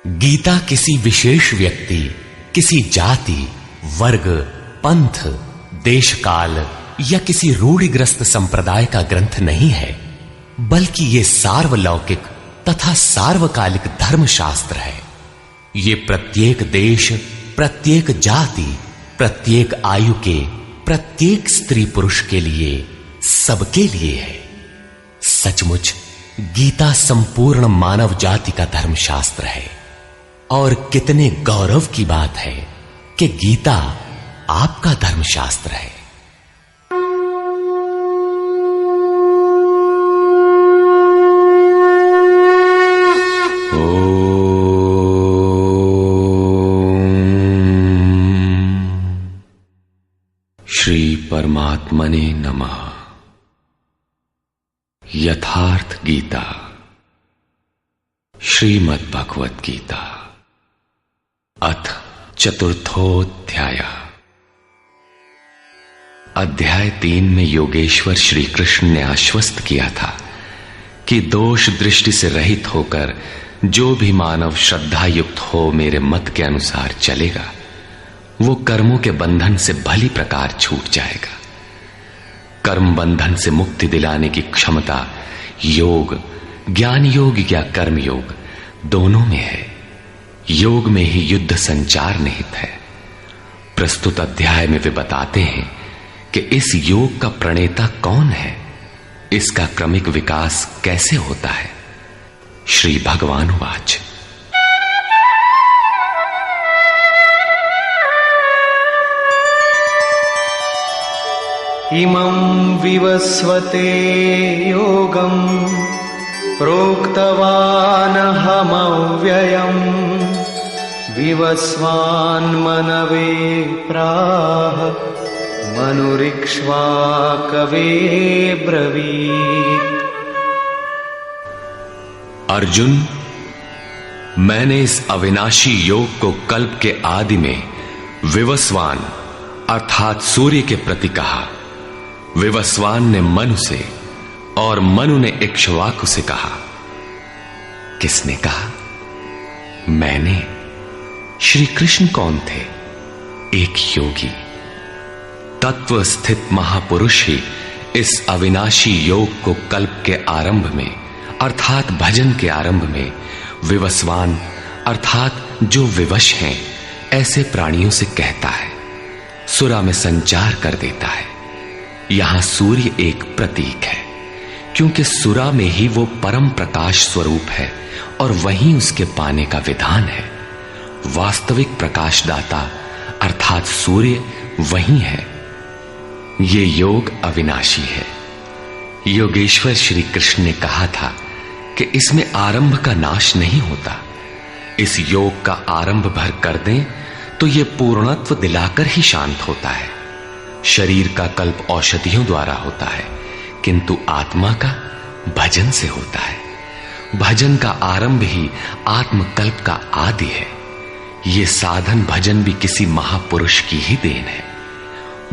गीता किसी विशेष व्यक्ति, किसी जाति, वर्ग, पंथ, देश काल या किसी रूढ़िग्रस्त संप्रदाय का ग्रंथ नहीं है, बल्कि यह सार्वलौकिक तथा सार्वकालिक धर्मशास्त्र है। ये प्रत्येक देश, प्रत्येक जाति, प्रत्येक आयु के, प्रत्येक स्त्री पुरुष के लिए, सबके लिए है। सचमुच गीता संपूर्ण मानव जाति का धर्मशास्त्र है और कितने गौरव की बात है कि गीता आपका धर्मशास्त्र है। श्री परमात्मने नमः। यथार्थ गीता, श्रीमद् भगवत गीता, अथ चतुर्थोध्याय। अध्याय 3 में योगेश्वर श्री कृष्ण ने आश्वस्त किया था कि दोष दृष्टि से रहित होकर जो भी मानव श्रद्धा युक्त हो मेरे मत के अनुसार चलेगा, वो कर्मों के बंधन से भली प्रकार छूट जाएगा। कर्म बंधन से मुक्ति दिलाने की क्षमता योग, ज्ञान योग या कर्म योग दोनों में है। योग में ही युद्ध संचार निहित है। प्रस्तुत अध्याय में वे बताते हैं कि इस योग का प्रणेता कौन है, इसका क्रमिक विकास कैसे होता है। श्री भगवान वाच। इमं विवस्वते योगं प्रोक्तवानहमव्ययम् विवस्वान्मनवे प्राह मनुरिक्ष्वाकवे ब्रवीत्। अर्जुन, मैंने इस अविनाशी योग को कल्प के आदि में विवस्वान अर्थात सूर्य के प्रति कहा। विवस्वान ने मनु से और मनु ने इक्ष्वाकु से कहा। किसने कहा? मैंने। श्री कृष्ण कौन थे? एक योगी, तत्व स्थित महापुरुष ही इस अविनाशी योग को कल्प के आरंभ में अर्थात भजन के आरंभ में विवस्वान अर्थात जो विवश हैं ऐसे प्राणियों से कहता है, सुरा में संचार कर देता है। यहां सूर्य एक प्रतीक है, क्योंकि सुरा में ही वो परम प्रकाश स्वरूप है और वहीं उसके पाने का विधान है। वास्तविक प्रकाशदाता अर्थात सूर्य वहीं है। ये योग अविनाशी है। योगेश्वर श्री कृष्ण ने कहा था कि इसमें आरंभ का नाश नहीं होता। इस योग का आरंभ भर कर दें तो यह पूर्णत्व दिलाकर ही शांत होता है। शरीर का कल्प औषधियों द्वारा होता है, किंतु आत्मा का भजन से होता है। भजन का आरंभ ही आत्मकल्प का आदि है। यह साधन भजन भी किसी महापुरुष की ही देन है।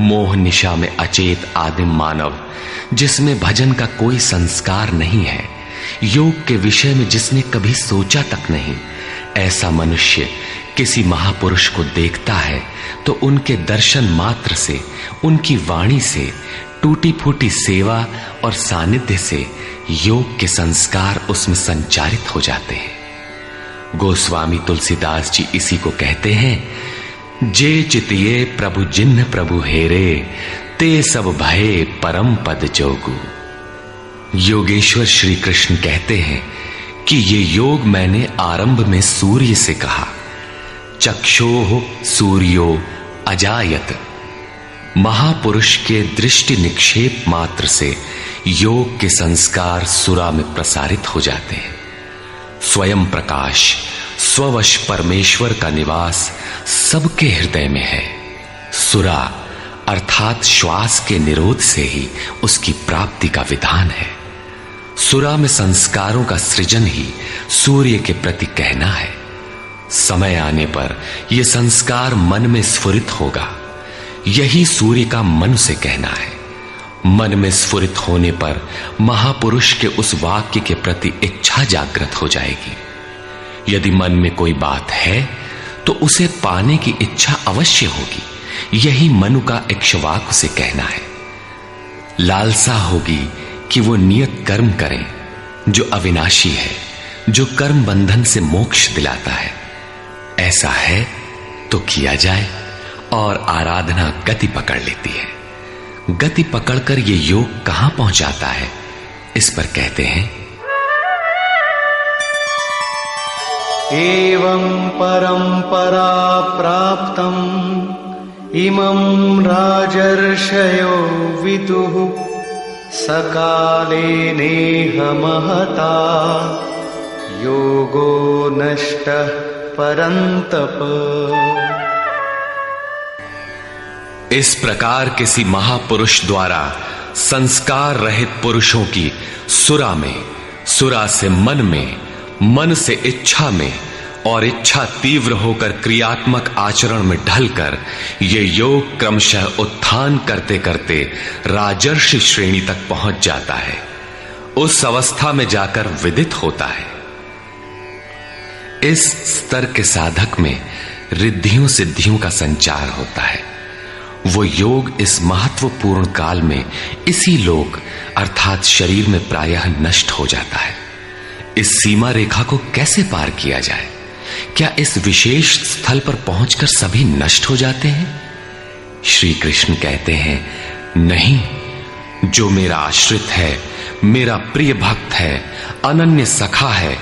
मोह निशा में अचेत आदिम मानव, जिसमें भजन का कोई संस्कार नहीं है, योग के विषय में जिसने कभी सोचा तक नहीं, ऐसा मनुष्य किसी महापुरुष को देखता है तो उनके दर्शन मात्र से, उनकी वाणी से, टूटी फूटी सेवा और सानिध्य से योग के संस्कार उसमें संचारित हो जाते हैं। गोस्वामी तुलसीदास जी इसी को कहते हैं, जे चितिये प्रभु जिन्ह प्रभु हेरे, ते सब भये परम पद जोगु। योगेश्वर श्री कृष्ण कहते हैं कि ये योग मैंने आरंभ में सूर्य से कहा। चक्षोः सूर्यो अजायत। महापुरुष के दृष्टि निक्षेप मात्र से योग के संस्कार सुरा में प्रसारित हो जाते हैं। स्वयं प्रकाश, स्ववश परमेश्वर का निवास सबके हृदय में है। सुरा अर्थात श्वास के निरोध से ही उसकी प्राप्ति का विधान है। सुरा में संस्कारों का सृजन ही सूर्य के प्रति कहना है। समय आने पर यह संस्कार मन में स्फुरित होगा। यही सूर्य का मन से कहना है। मन में स्फुरित होने पर महापुरुष के उस वाक्य के प्रति इच्छा जागृत हो जाएगी। यदि मन में कोई बात है तो उसे पाने की इच्छा अवश्य होगी। यही मनु का इक्ष्वाकु से कहना है। लालसा होगी कि वो नियत कर्म करें जो अविनाशी है, जो कर्म बंधन से मोक्ष दिलाता है। ऐसा है तो किया जाए और आराधना गति पकड़ लेती है। गति पकड़कर ये योग कहां पहुंचाता है, इस पर कहते हैं, एवं परंपरा प्राप्तम् इमं राजर्षयो विदुः सकाले नेह महता योगो नष्टः परन्तप। इस प्रकार किसी महापुरुष द्वारा संस्कार रहित पुरुषों की सुरा में, सुरा से मन में, मन से इच्छा में और इच्छा तीव्र होकर क्रियात्मक आचरण में ढलकर ये योग क्रमशः उत्थान करते करते राजर्षि श्रेणी तक पहुंच जाता है। उस अवस्था में जाकर विदित होता है। इस स्तर के साधक में रिद्धियों सिद्धियों का संचार होता है। वो योग इस महत्वपूर्ण काल में इसी लोक अर्थात शरीर में प्रायः नष्ट हो जाता है। इस सीमा रेखा को कैसे पार किया जाए? क्या इस विशेष स्थल पर पहुंचकर सभी नष्ट हो जाते हैं? श्री कृष्ण कहते हैं, नहीं, जो मेरा आश्रित है, मेरा प्रिय भक्त है, अनन्य सखा है,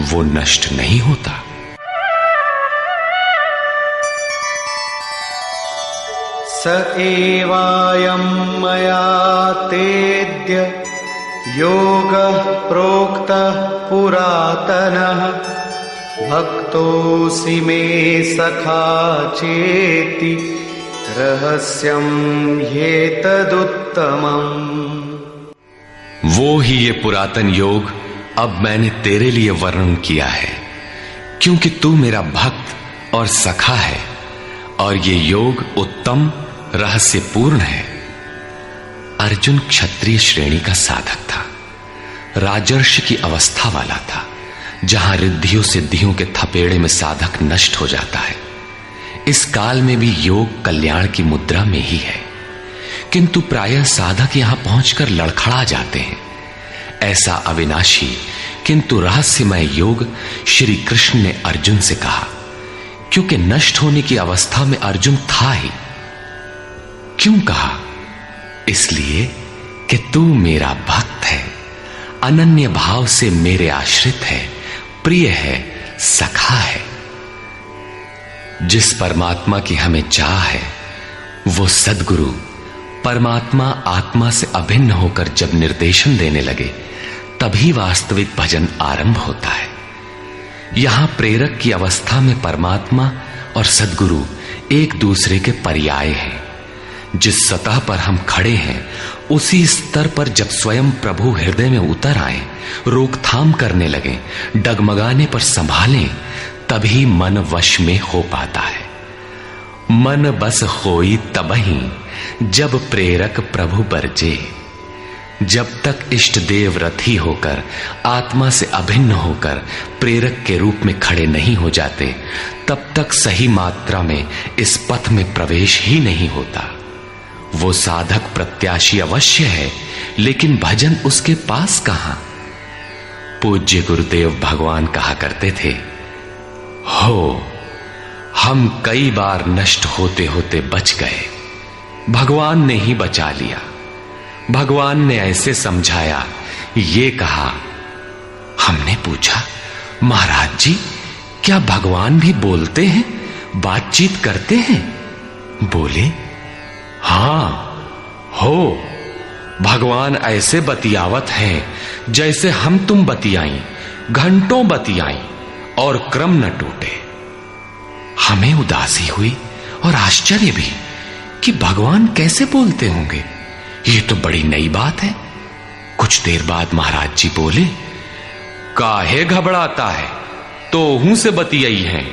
वो नष्ट नहीं होता। स एवायं मया तेद्य योगः प्रोक्तः पुरातनः भक्तोऽसि मे सखा चेति रहस्यं ह्येतदुत्तमम्। वो ही ये पुरातन योग अब मैंने तेरे लिए वर्णन किया है, क्योंकि तू मेरा भक्त और सखा है और ये योग उत्तम रहस्यपूर्ण है। अर्जुन क्षत्रिय श्रेणी का साधक था, राजर्षि की अवस्था वाला था, जहां रिद्धियों सिद्धियों के थपेड़े में साधक नष्ट हो जाता है। इस काल में भी योग कल्याण की मुद्रा में ही है, किंतु प्रायः साधक यहां पहुंचकर लड़खड़ा जाते हैं। ऐसा अविनाशी किंतु रहस्यमय योग श्री कृष्ण ने अर्जुन से कहा, क्योंकि नष्ट होने की अवस्था में अर्जुन था ही। क्यों कहा? इसलिए कि तू मेरा भक्त है, अनन्य भाव से मेरे आश्रित है, प्रिय है, सखा है। जिस परमात्मा की हमें चाह है, वो सद्गुरु परमात्मा आत्मा से अभिन्न होकर जब निर्देशन देने लगे, तभी वास्तविक भजन आरंभ होता है। यहां प्रेरक की अवस्था में परमात्मा और सद्गुरु एक दूसरे के पर्याय हैं। जिस सतह पर हम खड़े हैं, उसी स्तर पर जब स्वयं प्रभु हृदय में उतर आए, रोकथाम करने लगे, डगमगाने पर संभालें, तभी मन वश में हो पाता है। मन बस होई तबही जब प्रेरक प्रभु बरजे। जब तक इष्ट देव रथी होकर, आत्मा से अभिन्न होकर प्रेरक के रूप में खड़े नहीं हो जाते, तब तक सही मात्रा में इस पथ में प्रवेश ही नहीं होता। वो साधक प्रत्याशी अवश्य है, लेकिन भजन उसके पास कहां? पूज्य गुरुदेव भगवान कहा करते थे, हो हम कई बार नष्ट होते होते बच गए, भगवान ने ही बचा लिया। भगवान ने ऐसे समझाया, ये कहा। हमने पूछा, महाराज जी, क्या भगवान भी बोलते हैं, बातचीत करते हैं? बोले, हां, हो, भगवान ऐसे बतियावत हैं जैसे हम तुम बतियाई, घंटों बतियाई और क्रम न टूटे। हमें उदासी हुई और आश्चर्य भी कि भगवान कैसे बोलते होंगे, ये तो बड़ी नई बात है। कुछ देर बाद महाराज जी बोले, काहे घबराता है, तो हूं से बतियाई हैं।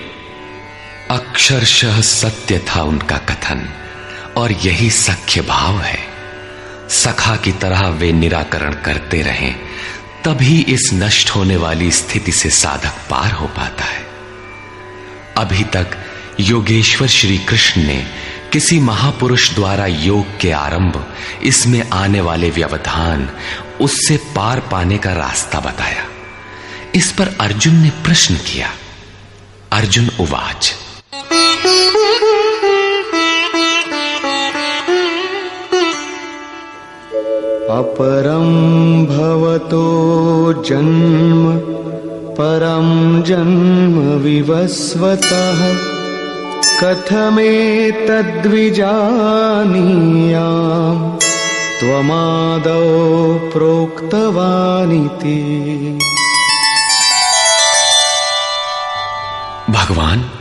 अक्षरशः सत्य था उनका कथन, और यही सख्य भाव है। सखा की तरह वे निराकरण करते रहें, तभी इस नष्ट होने वाली स्थिति से साधक पार हो पाता है। अभी तक योगेश्वर श्री कृष्ण ने किसी महापुरुष द्वारा योग के आरंभ, इसमें आने वाले व्यवधान, उससे पार पाने का रास्ता बताया। इस पर अर्जुन ने प्रश्न किया। अर्जुन उवाच, अपरं भवतो जन्म परं जन्म विवस्वतः कथमेतद्विजानीयाम् त्वमादौ प्रोक्तवानिति। भगवान,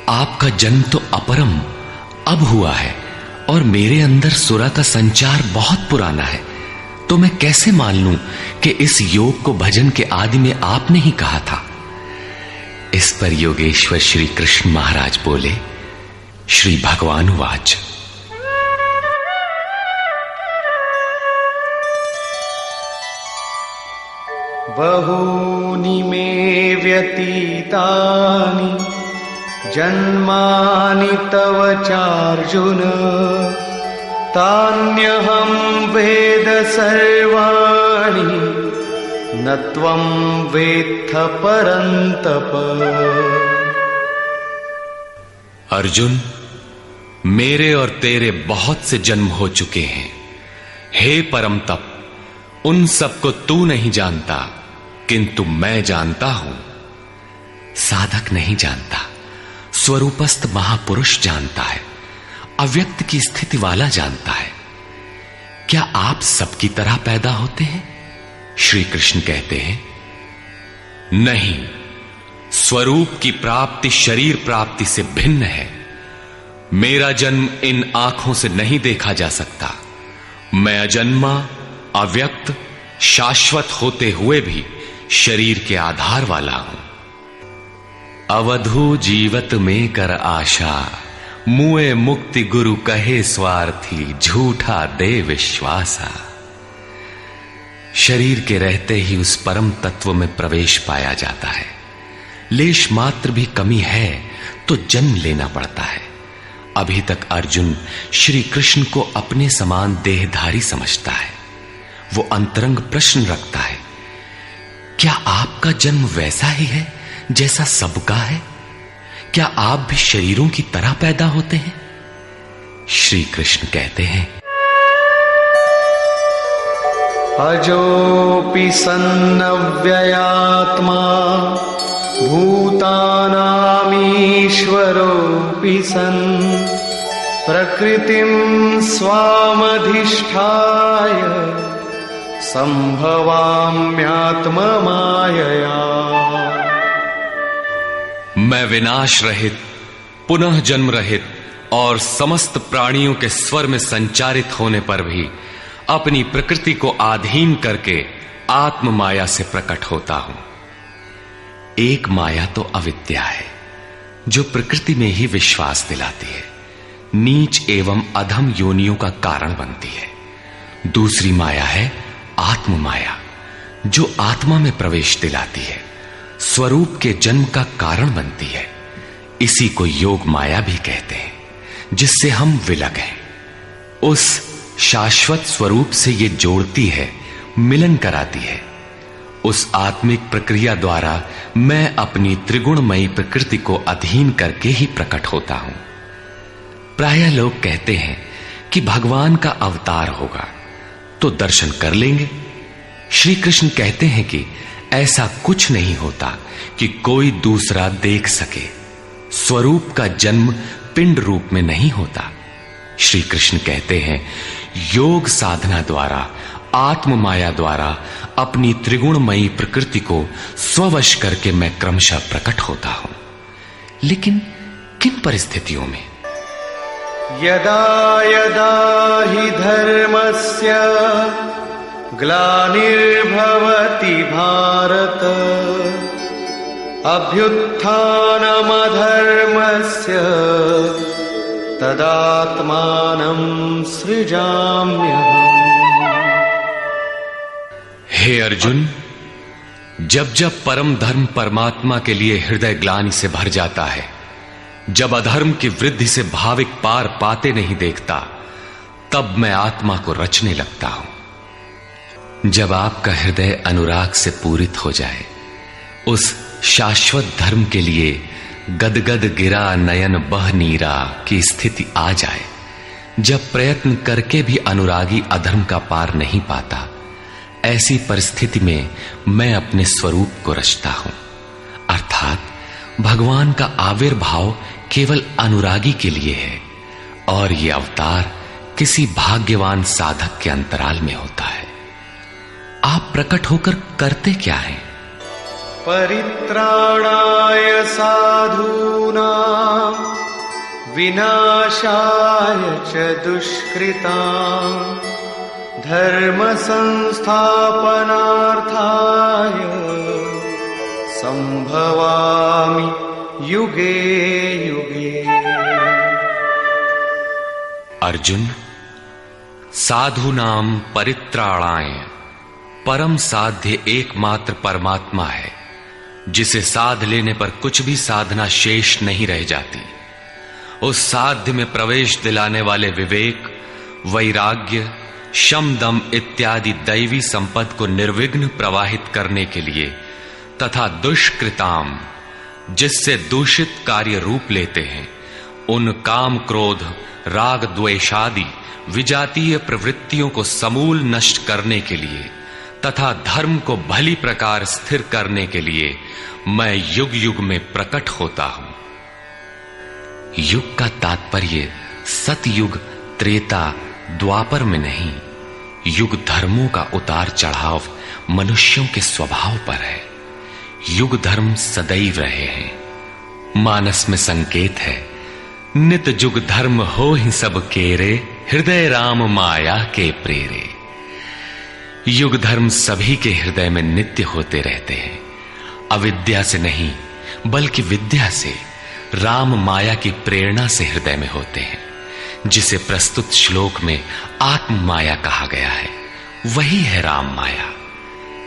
आपका जन्म तो अपरम अब हुआ है और मेरे अंदर सुरा का संचार बहुत पुराना है, तो मैं कैसे मान लूं कि इस योग को भजन के आदि में आपने ही कहा था। इस पर योगेश्वर श्री कृष्ण महाराज बोले। श्री भगवान वाच, बहूनि मे व्यतीतानि जन्मानि तव चार्जुन तान्यहं वेद सर्वाणि न त्वं वेत्थ परन्तप। अर्जुन, मेरे और तेरे बहुत से जन्म हो चुके हैं। हे परम तप, उन सबको तू नहीं जानता, किंतु मैं जानता हूं। साधक नहीं जानता, स्वरूपस्थ महापुरुष जानता है, अव्यक्त की स्थिति वाला जानता है। क्या आप सबकी तरह पैदा होते हैं? श्री कृष्ण कहते हैं, नहीं, स्वरूप की प्राप्ति शरीर प्राप्ति से भिन्न है। मेरा जन्म इन आंखों से नहीं देखा जा सकता। मैं अजन्मा, अव्यक्त, शाश्वत होते हुए भी शरीर के आधार वाला हूं। अवधू जीवत में कर आशा, मुए मुक्ति गुरु कहे स्वार्थी, झूठा दे विश्वासा। शरीर के रहते ही उस परम तत्व में प्रवेश पाया जाता है। लेश मात्र भी कमी है तो जन्म लेना पड़ता है। अभी तक अर्जुन श्री कृष्ण को अपने समान देहधारी समझता है। वो अंतरंग प्रश्न रखता है, क्या आपका जन्म वैसा ही है जैसा सबका है? क्या आप भी शरीरों की तरह पैदा होते हैं? श्री कृष्ण कहते हैं, अजोऽपि सन्नव्ययात्मा भूतानामीश्वरोऽपि सन् प्रकृतिं स्वामधिष्ठाय संभवाम्यात्ममायया। मैं विनाश रहित, पुनः जन्म रहित और समस्त प्राणियों के स्वर में संचारित होने पर भी अपनी प्रकृति को अधीन करके आत्म माया से प्रकट होता हूं। एक माया तो अविद्या है, जो प्रकृति में ही विश्वास दिलाती है, नीच एवं अधम योनियों का कारण बनती है। दूसरी माया है आत्म माया, जो आत्मा में प्रवेश दिलाती है, स्वरूप के जन्म का कारण बनती है। इसी को योग माया भी कहते हैं, जिससे हम विलग हैं। उस शाश्वत स्वरूप से ये जोड़ती है, मिलन कराती है। उस आत्मिक प्रक्रिया द्वारा मैं अपनी त्रिगुणमयी प्रकृति को अधीन करके ही प्रकट होता हूं। प्रायः लोग कहते हैं कि भगवान का अवतार होगा तो दर्शन कर लेंगे। श्री कृष्ण कहते हैं कि ऐसा कुछ नहीं होता कि कोई दूसरा देख सके। स्वरूप का जन्म पिंड रूप में नहीं होता। श्री कृष्ण कहते हैं, योग साधना द्वारा, आत्म माया द्वारा अपनी त्रिगुणमयी प्रकृति को स्ववश करके मैं क्रमशः प्रकट होता हूं। लेकिन किन परिस्थितियों में? यदा यदा हि धर्मस्य ग्लानिर्भवति भारत अभ्युत्थानमधर्मस्य तदात्मानं सृजाम्यहम्। हे अर्जुन, जब जब परम धर्म परमात्मा के लिए हृदय ग्लानि से भर जाता है, जब अधर्म की वृद्धि से भाविक पार पाते नहीं देखता, तब मैं आत्मा को रचने लगता हूं। जब आपका हृदय अनुराग से पूरित हो जाए, उस शाश्वत धर्म के लिए गदगद गिरा नयन बह नीरा की स्थिति आ जाए, जब प्रयत्न करके भी अनुरागी अधर्म का पार नहीं पाता, ऐसी परिस्थिति में मैं अपने स्वरूप को रचता हूं। अर्थात भगवान का आविर्भाव केवल अनुरागी के लिए है और ये अवतार किसी भाग्यवान साधक के अंतराल में होता है। आप प्रकट होकर करते क्या हैं? परित्राणाय साधूनां विनाशाय च दुष्कृतां धर्म संस्थापनार्थाय संभवामि युगे युगे। अर्जुन, साधूनाम परित्राणाय परम साध्य एकमात्र परमात्मा है, जिसे साध लेने पर कुछ भी साधना शेष नहीं रह जाती। उस साध्य में प्रवेश दिलाने वाले विवेक, वैराग्य, शम दम इत्यादि दैवी संपद को निर्विघ्न प्रवाहित करने के लिए तथा दुष्कृताम, जिससे दूषित कार्य रूप लेते हैं, उन काम क्रोध राग द्वेषादि विजातीय प्रवृत्तियों को समूल नष्ट करने के लिए तथा धर्म को भली प्रकार स्थिर करने के लिए मैं युग युग में प्रकट होता हूं। युग का तात्पर्य सतयुग, त्रेता, द्वापर में नहीं। युग धर्मों का उतार चढ़ाव मनुष्यों के स्वभाव पर है। युग धर्म सदैव रहे हैं। मानस में संकेत है, नित जुग धर्म हो ही सब केरे, हृदय राम माया के प्रेरे। युग धर्म सभी के हृदय में नित्य होते रहते हैं। अविद्या से नहीं बल्कि विद्या से, राम माया की प्रेरणा से हृदय में होते हैं, जिसे प्रस्तुत श्लोक में आत्म माया कहा गया है। वही है राम माया।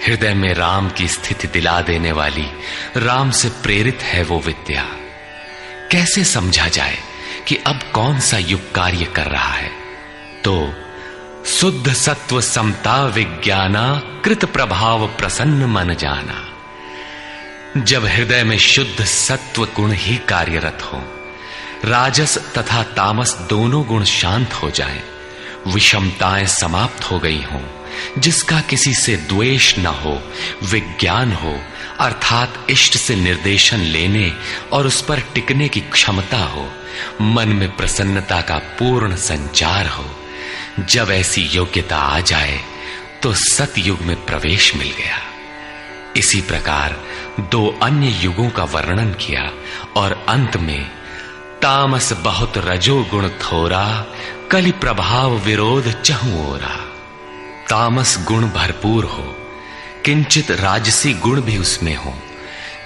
हृदय में राम की स्थिति दिला देने वाली, राम से प्रेरित है वो विद्या। कैसे समझा जाए कि अब कौन सा युग कार्य कर रहा है? तो शुद्ध सत्व समता विज्ञाना, कृत प्रभाव प्रसन्न मन जाना। जब हृदय में शुद्ध सत्व गुण ही कार्यरत हो, राजस तथा तामस दोनों गुण शांत हो जाएं, विषमताएं समाप्त हो गई हों, जिसका किसी से द्वेष न हो, विज्ञान हो, अर्थात इष्ट से निर्देशन लेने और उस पर टिकने की क्षमता हो, मन में प्रसन्नता का पूर्ण संचार हो, जब ऐसी योग्यता आ जाए तो सतयुग में प्रवेश मिल गया। इसी प्रकार दो अन्य युगों का वर्णन किया और अंत में तामस बहुत रजो गुण थोरा, कलि प्रभाव विरोध चहु ओरा। तामस गुण भरपूर हो, किंचित राजसी गुण भी उसमें हो,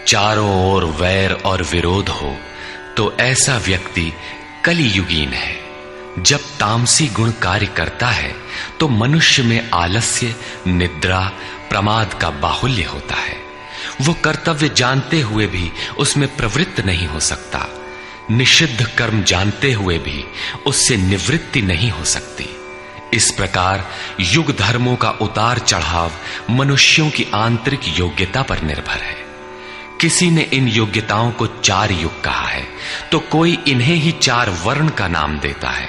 चारों ओर वैर और विरोध हो, तो ऐसा व्यक्ति कलियुगीन है। जब तामसी गुण कार्य करता है तो मनुष्य में आलस्य, निद्रा, प्रमाद का बाहुल्य होता है। वो कर्तव्य जानते हुए भी उसमें प्रवृत्त नहीं हो सकता, निषिद्ध कर्म जानते हुए भी उससे निवृत्ति नहीं हो सकती। इस प्रकार युग धर्मों का उतार चढ़ाव मनुष्यों की आंतरिक योग्यता पर निर्भर है। किसी ने इन योग्यताओं को 4 युग कहा है, तो कोई इन्हें ही 4 वर्ण का नाम देता है,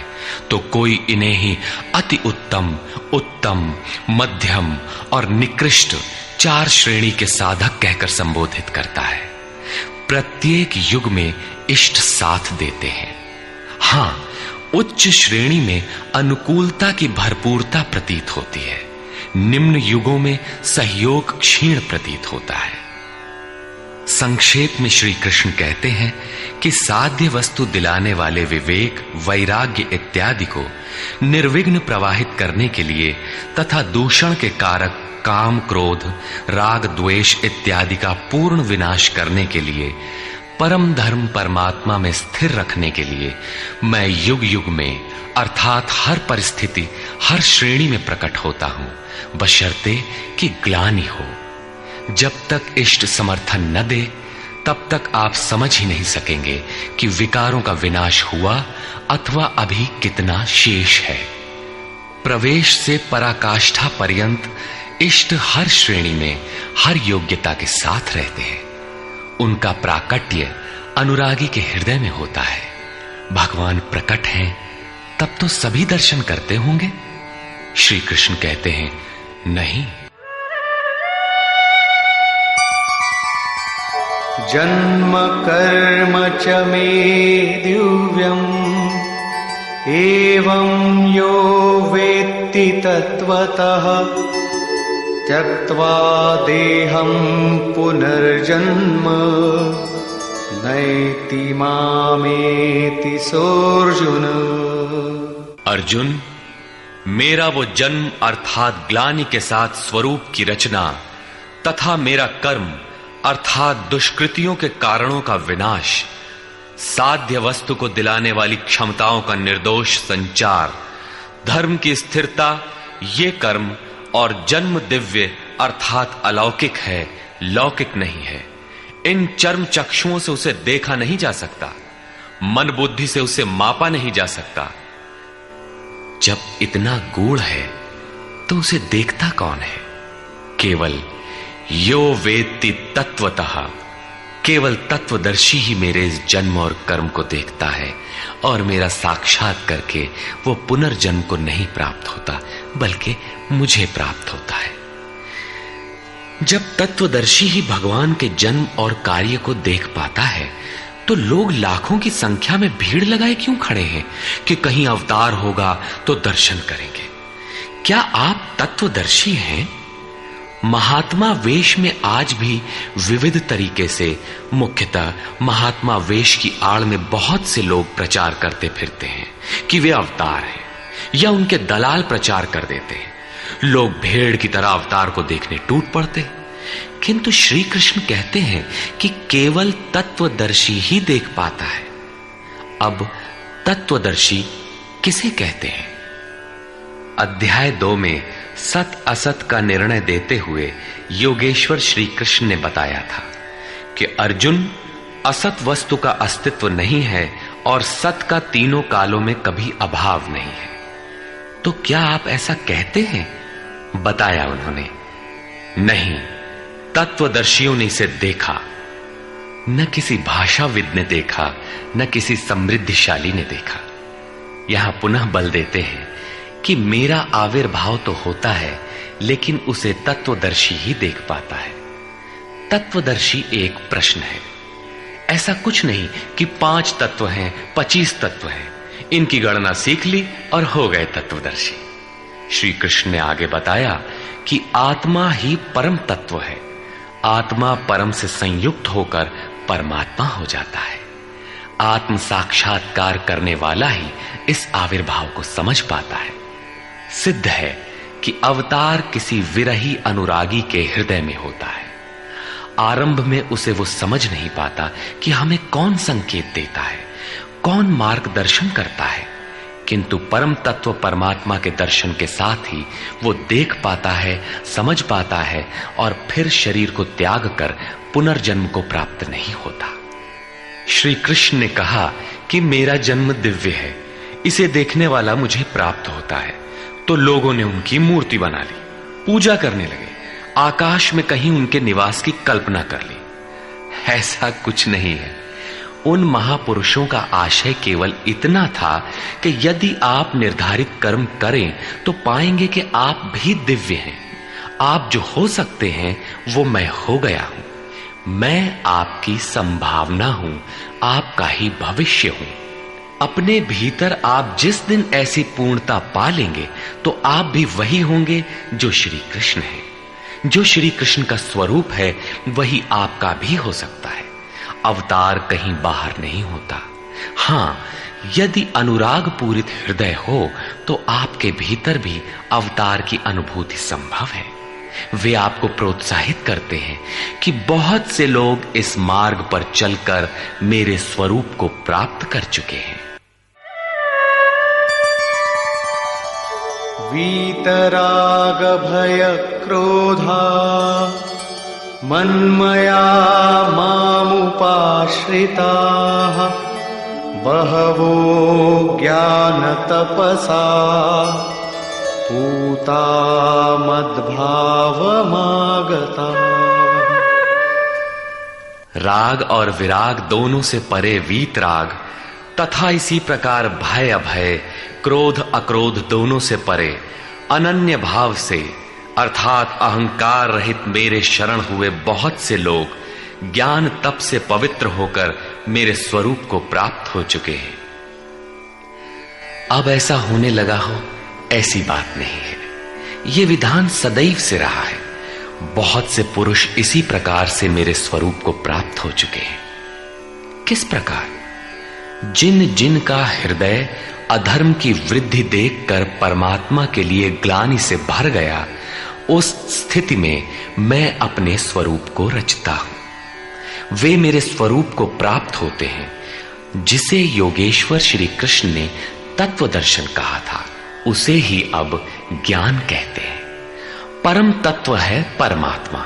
तो कोई इन्हें ही अति उत्तम, उत्तम, मध्यम और निकृष्ट 4 श्रेणी के साधक कहकर संबोधित करता है। प्रत्येक युग में इष्ट साथ देते हैं। हां, उच्च श्रेणी में अनुकूलता की भरपूरता प्रतीत होती है, निम्न युगों में सहयोग क्षीण प्रतीत होता है। संक्षेप में श्री कृष्ण कहते हैं कि साध्य वस्तु दिलाने वाले विवेक, वैराग्य इत्यादि को निर्विघ्न प्रवाहित करने के लिए तथा दूषण के कारक काम, क्रोध, राग, द्वेष इत्यादि का पूर्ण विनाश करने के लिए, परम धर्म परमात्मा में स्थिर रखने के लिए मैं युग युग में अर्थात हर परिस्थिति, हर श्रेणी में प्रकट होता हूं, बशर्ते कि ग्लानि हो। जब तक इष्ट समर्थन न दे तब तक आप समझ ही नहीं सकेंगे कि विकारों का विनाश हुआ अथवा अभी कितना शेष है। प्रवेश से पराकाष्ठा पर्यंत इष्ट हर श्रेणी में हर योग्यता के साथ रहते हैं। उनका प्राकट्य अनुरागी के हृदय में होता है। भगवान प्रकट हैं तब तो सभी दर्शन करते होंगे। श्री कृष्ण कहते हैं नहीं। जन्म कर्म च मे दिव्यम् एवं यो वेत्ति तत्वतः त्यक्त्वा देहं पुनर्जन्म नैति मामेति सोऽर्जुन। अर्जुन, मेरा वो जन्म अर्थात ग्लानि के साथ स्वरूप की रचना तथा मेरा कर्म अर्थात दुष्कृतियों के कारणों का विनाश, साध्य वस्तु को दिलाने वाली क्षमताओं का निर्दोष संचार, धर्म की स्थिरता, ये कर्म और जन्म दिव्य अर्थात अलौकिक है, लौकिक नहीं है। इन चर्म चक्षुओं से उसे देखा नहीं जा सकता, मन बुद्धि से उसे मापा नहीं जा सकता। जब इतना गूढ़ है तो उसे देखता कौन है? केवल यो वेत्ति तत्वतः, केवल तत्वदर्शी ही मेरे इस जन्म और कर्म को देखता है और मेरा साक्षात करके वो पुनर्जन्म को नहीं प्राप्त होता बल्कि मुझे प्राप्त होता है। जब तत्वदर्शी ही भगवान के जन्म और कार्य को देख पाता है तो लोग लाखों की संख्या में भीड़ लगाए क्यों खड़े हैं कि कहीं अवतार होगा तो दर्शन करेंगे। क्या आप तत्वदर्शी हैं? महात्मा वेश में आज भी विविध तरीके से, मुख्यतः महात्मा वेश की आड़ में बहुत से लोग प्रचार करते फिरते हैं कि वे अवतार हैं, या उनके दलाल प्रचार कर देते हैं। लोग भेड़ की तरह अवतार को देखने टूट पड़ते हैं। किंतु श्री कृष्ण कहते हैं कि केवल तत्वदर्शी ही देख पाता है। अब तत्वदर्शी किसे कहते हैं? अध्याय 2 में सत असत का निर्णय देते हुए योगेश्वर श्री कृष्ण ने बताया था कि अर्जुन, असत वस्तु का अस्तित्व नहीं है और सत का तीनों कालों में कभी अभाव नहीं है। तो क्या आप ऐसा कहते हैं? बताया उन्होंने, नहीं, तत्वदर्शियों ने इसे देखा। न किसी भाषाविद ने देखा, न किसी समृद्धिशाली ने देखा। यहां पुनः बल देते हैं कि मेरा आविर्भाव तो होता है लेकिन उसे तत्वदर्शी ही देख पाता है। तत्वदर्शी एक प्रश्न है। ऐसा कुछ नहीं कि 5 तत्व हैं, 25 तत्व हैं, इनकी गणना सीख ली और हो गए तत्वदर्शी। श्री कृष्ण ने आगे बताया कि आत्मा ही परम तत्व है। आत्मा परम से संयुक्त होकर परमात्मा हो जाता है। आत्म साक्षात्कार करने वाला ही इस आविर्भाव को समझ पाता है। सिद्ध है कि अवतार किसी विरही अनुरागी के हृदय में होता है। आरंभ में उसे वो समझ नहीं पाता कि हमें कौन संकेत देता है, कौन मार्गदर्शन करता है, किंतु परम तत्व परमात्मा के दर्शन के साथ ही वो देख पाता है, समझ पाता है और फिर शरीर को त्याग कर पुनर्जन्म को प्राप्त नहीं होता। श्री कृष्ण ने कहा कि मेरा जन्म दिव्य है, इसे देखने वाला मुझे प्राप्त होता है। तो लोगों ने उनकी मूर्ति बना ली, पूजा करने लगे, आकाश में कहीं उनके निवास की कल्पना कर ली। ऐसा कुछ नहीं है। उन महापुरुषों का आशय केवल इतना था कि यदि आप निर्धारित कर्म करें तो पाएंगे कि आप भी दिव्य हैं। आप जो हो सकते हैं वो मैं हो गया हूं। मैं आपकी संभावना हूं, आपका ही भविष्य हूं। अपने भीतर आप जिस दिन ऐसी पूर्णता पा लेंगे तो आप भी वही होंगे जो श्री कृष्ण है। जो श्री कृष्ण का स्वरूप है वही आपका भी हो सकता है। अवतार कहीं बाहर नहीं होता। हां, यदि अनुराग पूरित हृदय हो तो आपके भीतर भी अवतार की अनुभूति संभव है। वे आपको प्रोत्साहित करते हैं कि बहुत से लोग इस मार्ग पर चलकर मेरे स्वरूप को प्राप्त कर चुके हैं। वीतराग भय क्रोधा मन्मया मामुपाश्रिताः बहवो ज्ञानतपसा पूता मद्भावमागता। राग और विराग दोनों से परे वीतराग तथा इसी प्रकार भय अभय, क्रोध अक्रोध दोनों से परे अनन्य भाव से अर्थात अहंकार रहित मेरे शरण हुए बहुत से लोग ज्ञान तप से पवित्र होकर मेरे स्वरूप को प्राप्त हो चुके हैं। अब ऐसा होने लगा हो ऐसी बात नहीं है, ये विधान सदैव से रहा है। बहुत से पुरुष इसी प्रकार से मेरे स्वरूप को प्राप्त हो चुके हैं। किस प्रकार? जिन जिन का हृदय अधर्म की वृद्धि देखकर परमात्मा के लिए ग्लानि से भर गया, उस स्थिति में मैं अपने स्वरूप को रचता हूं। वे मेरे स्वरूप को प्राप्त होते हैं, जिसे योगेश्वर श्री कृष्ण ने तत्व दर्शन कहा था, उसे ही अब ज्ञान कहते हैं। परम तत्व है परमात्मा,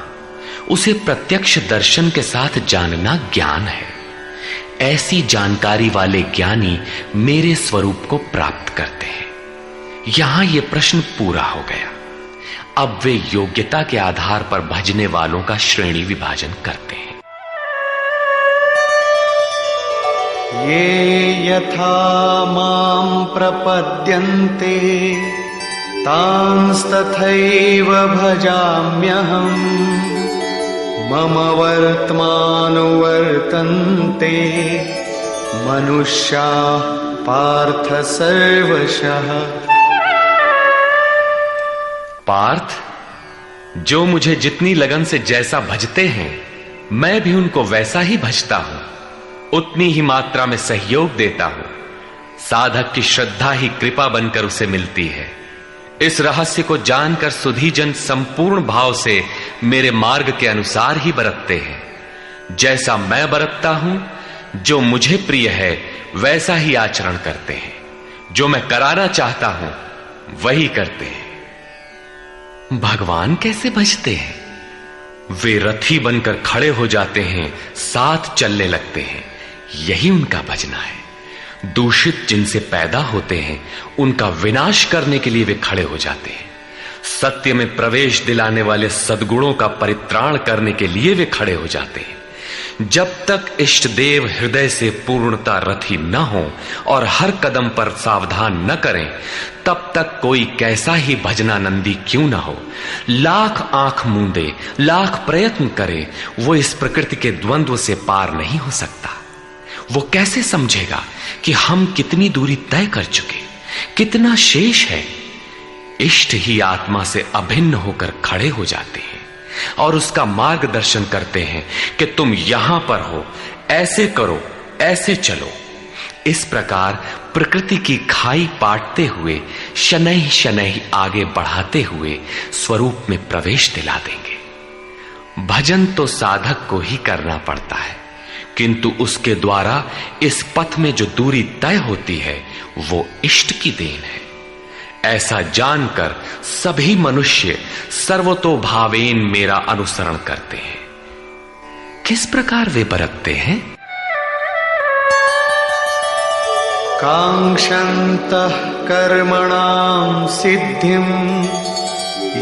उसे प्रत्यक्ष दर्शन के साथ जानना ज्ञान है। ऐसी जानकारी वाले ज्ञानी मेरे स्वरूप को प्राप्त करते हैं। यहां यह प्रश्न पूरा हो गया। अब वे योग्यता के आधार पर भजने वालों का श्रेणी विभाजन करते हैं। ये यथा मां प्रपद्यन्ते तांस्तथैव भजाम्यहम् मम वर्त्मानुवर्तन्ते मनुष्याः पार्थ सर्वशः। पार्थ, जो मुझे जितनी लगन से जैसा भजते हैं, मैं भी उनको वैसा ही भजता हूं, उतनी ही मात्रा में सहयोग देता हूं। साधक की श्रद्धा ही कृपा बनकर उसे मिलती है। इस रहस्य को जानकर सुधीजन संपूर्ण भाव से मेरे मार्ग के अनुसार ही बरतते हैं। जैसा मैं बरतता हूं, जो मुझे प्रिय है वैसा ही आचरण करते हैं। जो मैं कराना चाहता हूं वही करते हैं। भगवान कैसे भजते हैं? वे रथी बनकर खड़े हो जाते हैं, साथ चलने लगते हैं, यही उनका भजना है। दूषित जिनसे पैदा होते हैं, उनका विनाश करने के लिए वे खड़े हो जाते हैं। सत्य में प्रवेश दिलाने वाले सद्गुणों का परित्राण करने के लिए वे खड़े हो जाते हैं। जब तक इष्ट देव हृदय से पूर्णता रथी न हो और हर कदम पर सावधान न करें, तब तक कोई कैसा ही भजनानंदी क्यों न हो, लाख आंख मूंदे, लाख प्रयत्न करे, वो इस प्रकृति के द्वंद्व से पार नहीं हो सकता। वो कैसे समझेगा कि हम कितनी दूरी तय कर चुके, कितना शेष है। इष्ट ही आत्मा से अभिन्न होकर खड़े हो जाते हैं और उसका मार्गदर्शन करते हैं कि तुम यहां पर हो, ऐसे करो, ऐसे चलो। इस प्रकार प्रकृति की खाई पाटते हुए शनैः शनैः आगे बढ़ाते हुए स्वरूप में प्रवेश दिला देंगे। भजन तो साधक को ही करना पड़ता है, किंतु उसके द्वारा इस पथ में जो दूरी तय होती है वो इष्ट की देन है। ऐसा जानकर सभी मनुष्य सर्वतोभावेन मेरा अनुसरण करते हैं। किस प्रकार वे बरतते हैं? कांक्षन्तः कर्मणां सिद्धिं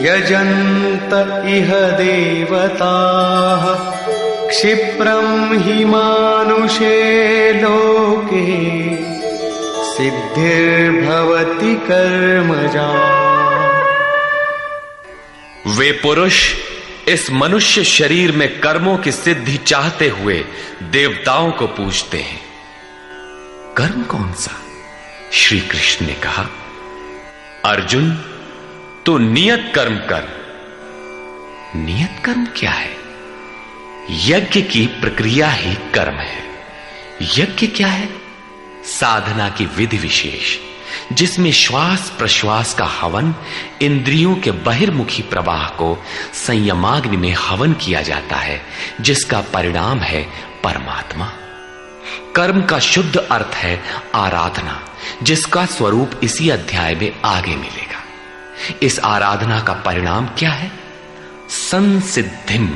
यजन्त इह देवताः क्षिप्रं हि मानुषे लोके सिद्धिर्भवति कर्मजा। वे पुरुष इस मनुष्य शरीर में कर्मों की सिद्धि चाहते हुए देवताओं को पूजते हैं। कर्म कौन सा? श्री कृष्ण ने कहा, अर्जुन तू नियत कर्म कर। नियत कर्म क्या है? यज्ञ की प्रक्रिया ही कर्म है। यज्ञ क्या है? साधना की विधि विशेष, जिसमें श्वास प्रश्वास का हवन, इंद्रियों के बहिर्मुखी प्रवाह को संयमाग्नि में हवन किया जाता है, जिसका परिणाम है परमात्मा। कर्म का शुद्ध अर्थ है आराधना, जिसका स्वरूप इसी अध्याय में आगे मिलेगा। इस आराधना का परिणाम क्या है? संसिद्धिम,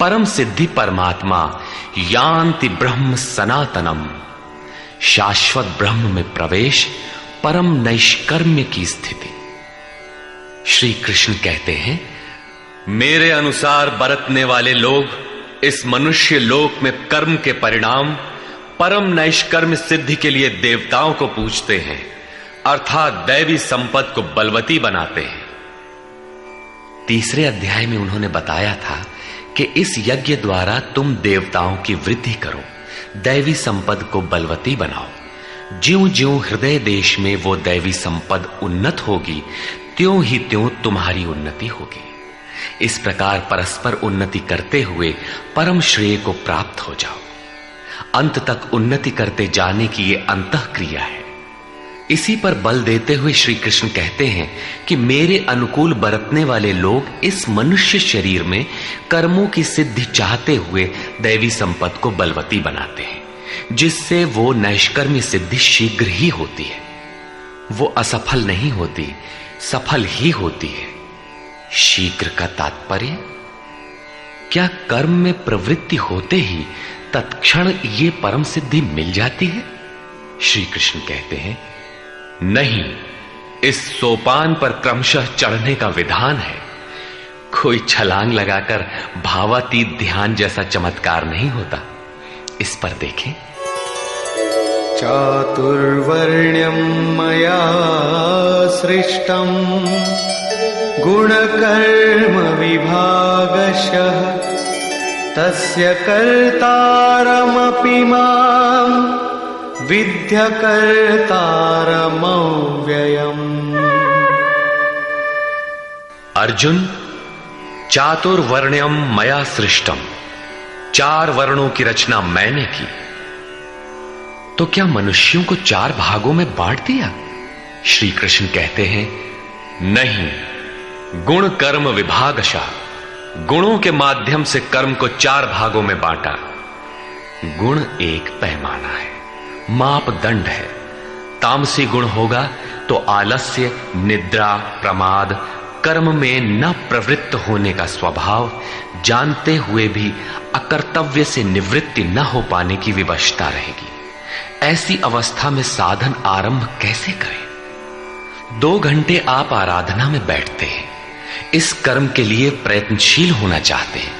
परम सिद्धि परमात्मा यान्ति ब्रह्म सनातनम, शाश्वत ब्रह्म में प्रवेश, परम नैष्कर्म्य की स्थिति। श्री कृष्ण कहते हैं, मेरे अनुसार बरतने वाले लोग इस मनुष्य लोक में कर्म के परिणाम परम नैष्कर्म्य सिद्धि के लिए देवताओं को पूजते हैं, अर्थात दैवी संपद को बलवती बनाते हैं। तीसरे अध्याय में उन्होंने बताया था कि इस यज्ञ द्वारा तुम देवताओं की वृद्धि करो, दैवी संपद को बलवती बनाओ। ज्यों ज्यों हृदय देश में वो दैवी संपद उन्नत होगी, त्यों ही त्यों तुम्हारी उन्नति होगी। इस प्रकार परस्पर उन्नति करते हुए परम श्रेय को प्राप्त हो जाओ। अंत तक उन्नति करते जाने की ये अंतःक्रिया है। इसी पर बल देते हुए श्री कृष्ण कहते हैं कि मेरे अनुकूल बरतने वाले लोग इस मनुष्य शरीर में कर्मों की सिद्धि चाहते हुए दैवी संपद को बलवती बनाते हैं, जिससे वो नैष्कर्म्य सिद्धि शीघ्र ही होती है। वो असफल नहीं होती, सफल ही होती है। शीघ्र का तात्पर्य, क्या कर्म में प्रवृत्ति होते ही तत्क्षण ये परम सिद्धि मिल जाती है? श्री कृष्ण कहते हैं, नहीं, इस सोपान पर क्रमशः चढ़ने का विधान है। कोई छलांग लगाकर भावातीत ध्यान जैसा चमत्कार नहीं होता। इस पर देखें, चातुर्वर्ण्यं मया सृष्टं गुणकर्म विभागशः तस्य कर्तारमपि मां विद्य कर्तारमव्ययम्। अर्जुन, चातुर्वर्ण्यम मया सृष्टम, 4 वर्णों की रचना मैंने की। तो क्या मनुष्यों को 4 भागों में बांट दिया? श्री कृष्ण कहते हैं, नहीं, गुण कर्म विभागशः, गुणों के माध्यम से कर्म को 4 भागों में बांटा। गुण एक पैमाना है, मापदंड है। तामसी गुण होगा तो आलस्य, निद्रा, प्रमाद, कर्म में न प्रवृत्त होने का स्वभाव, जानते हुए भी अकर्तव्य से निवृत्ति न हो पाने की विवशता रहेगी। ऐसी अवस्था में साधन आरंभ कैसे करें? 2 घंटे आप आराधना में बैठते हैं, इस कर्म के लिए प्रयत्नशील होना चाहते हैं,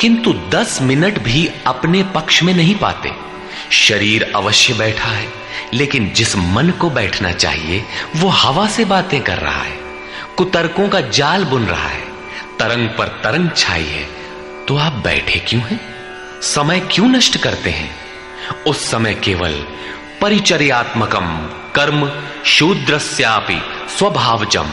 किंतु 10 मिनट भी अपने पक्ष में नहीं पाते। शरीर अवश्य बैठा है, लेकिन जिस मन को बैठना चाहिए वो हवा से बातें कर रहा है, कुतर्कों का जाल बुन रहा है, तरंग पर तरंग छाई है। तो आप बैठे क्यों हैं? समय क्यों नष्ट करते हैं? उस समय केवल परिचर्यात्मकम कर्म शूद्रस्यापि स्वभावजम,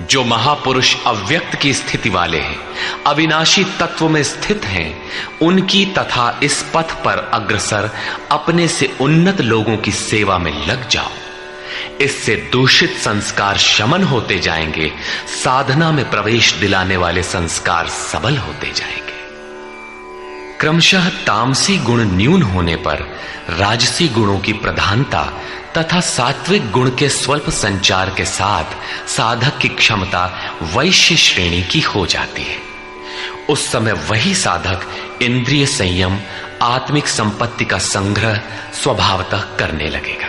जो महापुरुष अव्यक्त की स्थिति वाले हैं, अविनाशी तत्व में स्थित हैं, उनकी तथा इस पथ पर अग्रसर अपने से उन्नत लोगों की सेवा में लग जाओ। इससे दूषित संस्कार शमन होते जाएंगे, साधना में प्रवेश दिलाने वाले संस्कार सबल होते जाएंगे। क्रमशः तामसी गुण न्यून होने पर राजसी गुणों की प्रधानता तथा सात्विक गुण के स्वल्प संचार के साथ साधक की क्षमता वैश्य श्रेणी की हो जाती है। उस समय वही साधक इंद्रिय संयम, आत्मिक संपत्ति का संग्रह स्वभावतः करने लगेगा।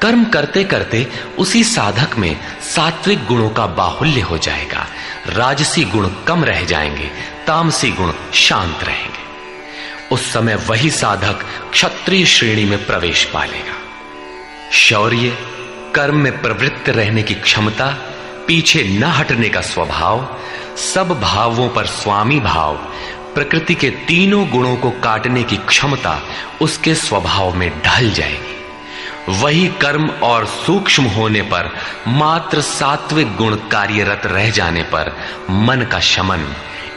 कर्म करते करते उसी साधक में सात्विक गुणों का बाहुल्य हो जाएगा, राजसी गुण कम रह जाएंगे, तामसी गुण शांत रहेंगे। उस समय वही साधक क्षत्रिय श्रेणी में प्रवेश पालेगा। शौर्य, कर्म में प्रवृत्त रहने की क्षमता, पीछे न हटने का स्वभाव, सब भावों पर स्वामी भाव, प्रकृति के तीनों गुणों को काटने की क्षमता उसके स्वभाव में ढल जाएगी। वही कर्म और सूक्ष्म होने पर मात्र सात्विक गुण कार्यरत रह जाने पर मन का शमन,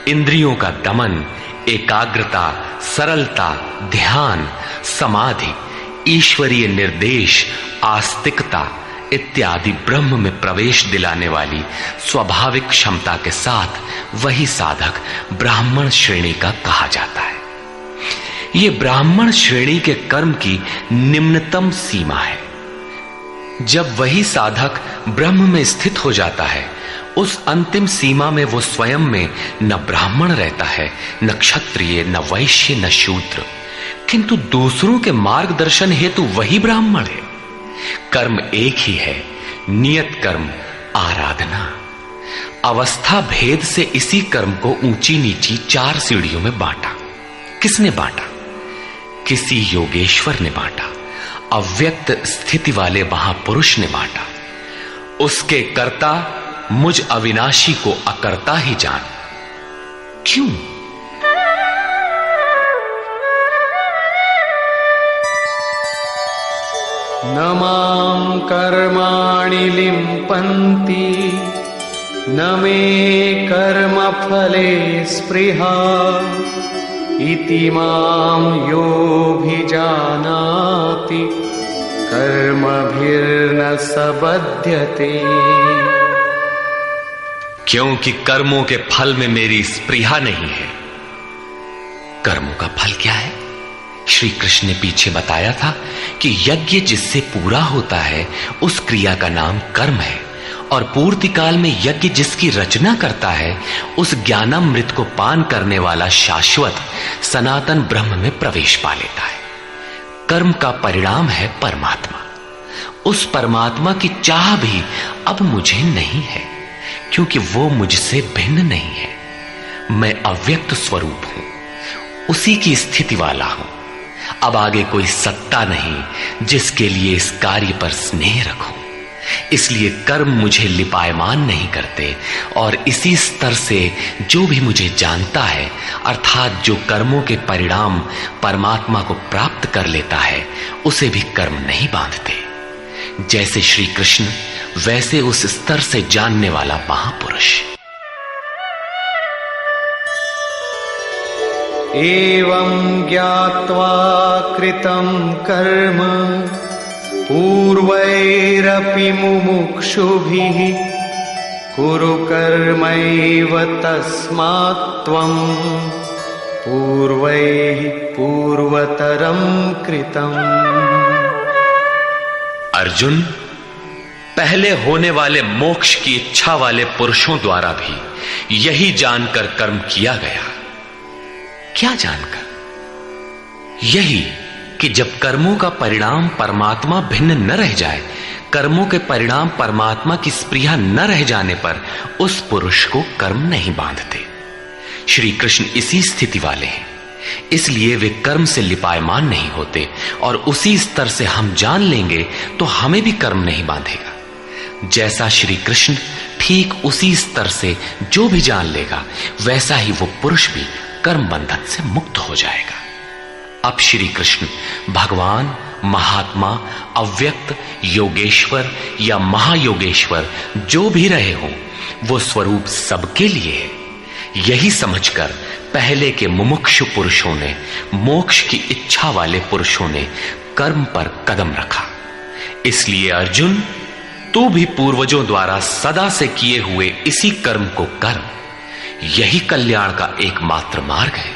इंद्रियों का दमन, एकाग्रता, सरलता, ध्यान, समाधि, ईश्वरीय निर्देश, आस्तिकता इत्यादि ब्रह्म में प्रवेश दिलाने वाली स्वाभाविक क्षमता के साथ वही साधक ब्राह्मण श्रेणी का कहा जाता है। ये ब्राह्मण श्रेणी के कर्म की निम्नतम सीमा है। जब वही साधक ब्रह्म में स्थित हो जाता है, उस अंतिम सीमा में वो स्वयं में न ब्राह्मण रहता है, न क्षत्रिय, न वैश्य, न शूद्र, किंतु दूसरों के मार्गदर्शन हेतु वही ब्राह्मण है। कर्म एक ही है, नियत कर्म आराधना। अवस्था भेद से इसी कर्म को ऊंची नीची 4 सीढ़ियों में बांटा। किसने बांटा? किसी योगेश्वर ने बांटा, अव्यक्त स्थिति वाले महापुरुष ने बांटा। उसके कर्ता मुझ अविनाशी को अकर्ता ही जान। क्यों? न मां कर्माणि लिम्पन्ति न मे कर्मफले स्पृहा इति मां योऽभिजानाति कर्मभिर्न स बध्यते। क्योंकि कर्मों के फल में मेरी स्पृहा नहीं है। कर्मों का फल क्या है? श्री कृष्ण ने पीछे बताया था कि यज्ञ जिससे पूरा होता है उस क्रिया का नाम कर्म है, और पूर्ति काल में यज्ञ जिसकी रचना करता है उस ज्ञानामृत को पान करने वाला शाश्वत सनातन ब्रह्म में प्रवेश पा लेता है। कर्म का परिणाम है परमात्मा। उस परमात्मा की चाह भी अब मुझे नहीं है, क्योंकि वो मुझसे भिन्न नहीं है। मैं अव्यक्त स्वरूप हूं, उसी की स्थिति वाला हूं। अब आगे कोई सत्ता नहीं जिसके लिए इस कार्य पर स्नेह रखूं। इसलिए कर्म मुझे लिपायमान नहीं करते, और इसी स्तर से जो भी मुझे जानता है, अर्थात जो कर्मों के परिणाम परमात्मा को प्राप्त कर लेता है, उसे भी कर्म नहीं बांधते। जैसे श्री कृष्ण, वैसे उस स्तर से जानने वाला महापुरुष। एवं ज्ञात्वा कृतं कर्म पूर्वैरपि मुमुक्षुभिः कुरु कर्मैव तस्मात् त्वं पूर्वैः पूर्वतरं कृतम्। अर्जुन, पहले होने वाले मोक्ष की इच्छा वाले पुरुषों द्वारा भी यही जानकर कर्म किया गया। क्या जानकर? यही कि जब कर्मों का परिणाम परमात्मा भिन्न न रह जाए, कर्मों के परिणाम परमात्मा की स्पृहा न रह जाने पर उस पुरुष को कर्म नहीं बांधते। श्री कृष्ण इसी स्थिति वाले हैं, इसलिए वे कर्म से लिपायमान नहीं होते, और उसी स्तर से हम जान लेंगे तो हमें भी कर्म नहीं बांधेगा। जैसा श्री कृष्ण, ठीक उसी स्तर से जो भी जान लेगा, वैसा ही वो पुरुष भी कर्म बंधन से मुक्त हो जाएगा। अब श्री कृष्ण भगवान, महात्मा, अव्यक्त, योगेश्वर या महायोगेश्वर जो भी रहे हों, वो स्वरूप सबके लिए है। यही समझकर पहले के मुमुक्षु पुरुषों ने, मोक्ष की इच्छा वाले पुरुषों ने कर्म पर कदम रखा। इसलिए अर्जुन, तू भी पूर्वजों द्वारा सदा से किए हुए इसी कर्म को कर। यही कल्याण का एकमात्र मार्ग है।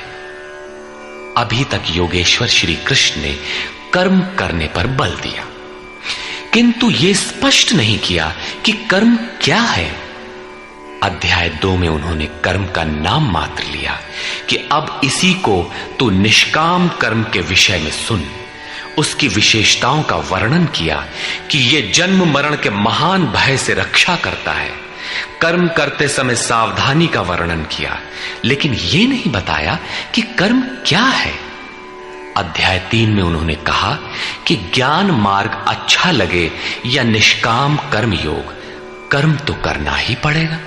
अभी तक योगेश्वर श्री कृष्ण ने कर्म करने पर बल दिया, किंतु यह स्पष्ट नहीं किया कि कर्म क्या है। अध्याय 2 में उन्होंने कर्म का नाम मात्र लिया कि अब इसी को तू निष्काम कर्म के विषय में सुन। उसकी विशेषताओं का वर्णन किया कि यह जन्म मरण के महान भय से रक्षा करता है। कर्म करते समय सावधानी का वर्णन किया, लेकिन यह नहीं बताया कि कर्म क्या है। अध्याय 3 में उन्होंने कहा कि ज्ञान मार्ग अच्छा लगे या निष्काम कर्म योग, कर्म तो करना ही पड़ेगा।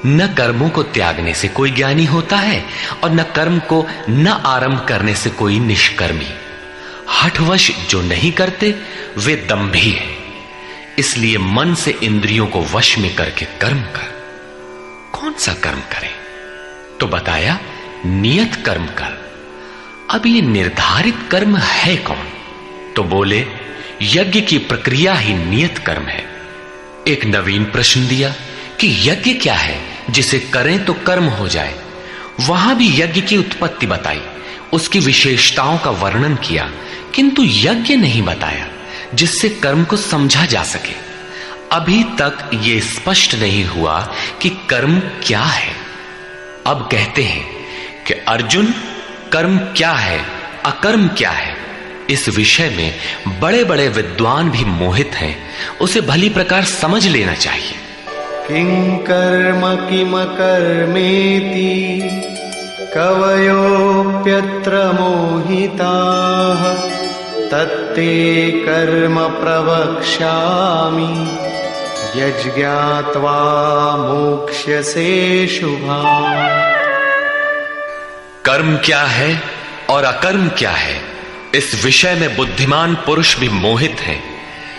न कर्मों को त्यागने से कोई ज्ञानी होता है, और न कर्म को न आरंभ करने से कोई निष्कर्मी। हठवश जो नहीं करते वे दंभी हैं। इसलिए मन से इंद्रियों को वश में करके कर्म कर। कौन सा कर्म करें? तो बताया नियत कर्म कर। अब ये निर्धारित कर्म है कौन? तो बोले यज्ञ की प्रक्रिया ही नियत कर्म है। एक नवीन प्रश्न दिया कि यज्ञ क्या है जिसे करें तो कर्म हो जाए। वहां भी यज्ञ की उत्पत्ति बताई, उसकी विशेषताओं का वर्णन किया, किंतु यज्ञ नहीं बताया। जिससे कर्म को समझा जा सके। अभी तक यह स्पष्ट नहीं हुआ कि कर्म क्या है। अब कहते हैं कि अर्जुन, कर्म क्या है, अकर्म क्या है, इस विषय में बड़े बड़े विद्वान भी मोहित हैं। उसे भली प्रकार समझ लेना चाहिए। किं कर्म किम कर्मेति कवयोप्यत्र मोहिताः तत्ते कर्म प्रवक्ष्यामि यज्ञात्वा मोक्ष्यसे शुभाम्। कर्म क्या है और अकर्म क्या है, इस विषय में बुद्धिमान पुरुष भी मोहित हैं।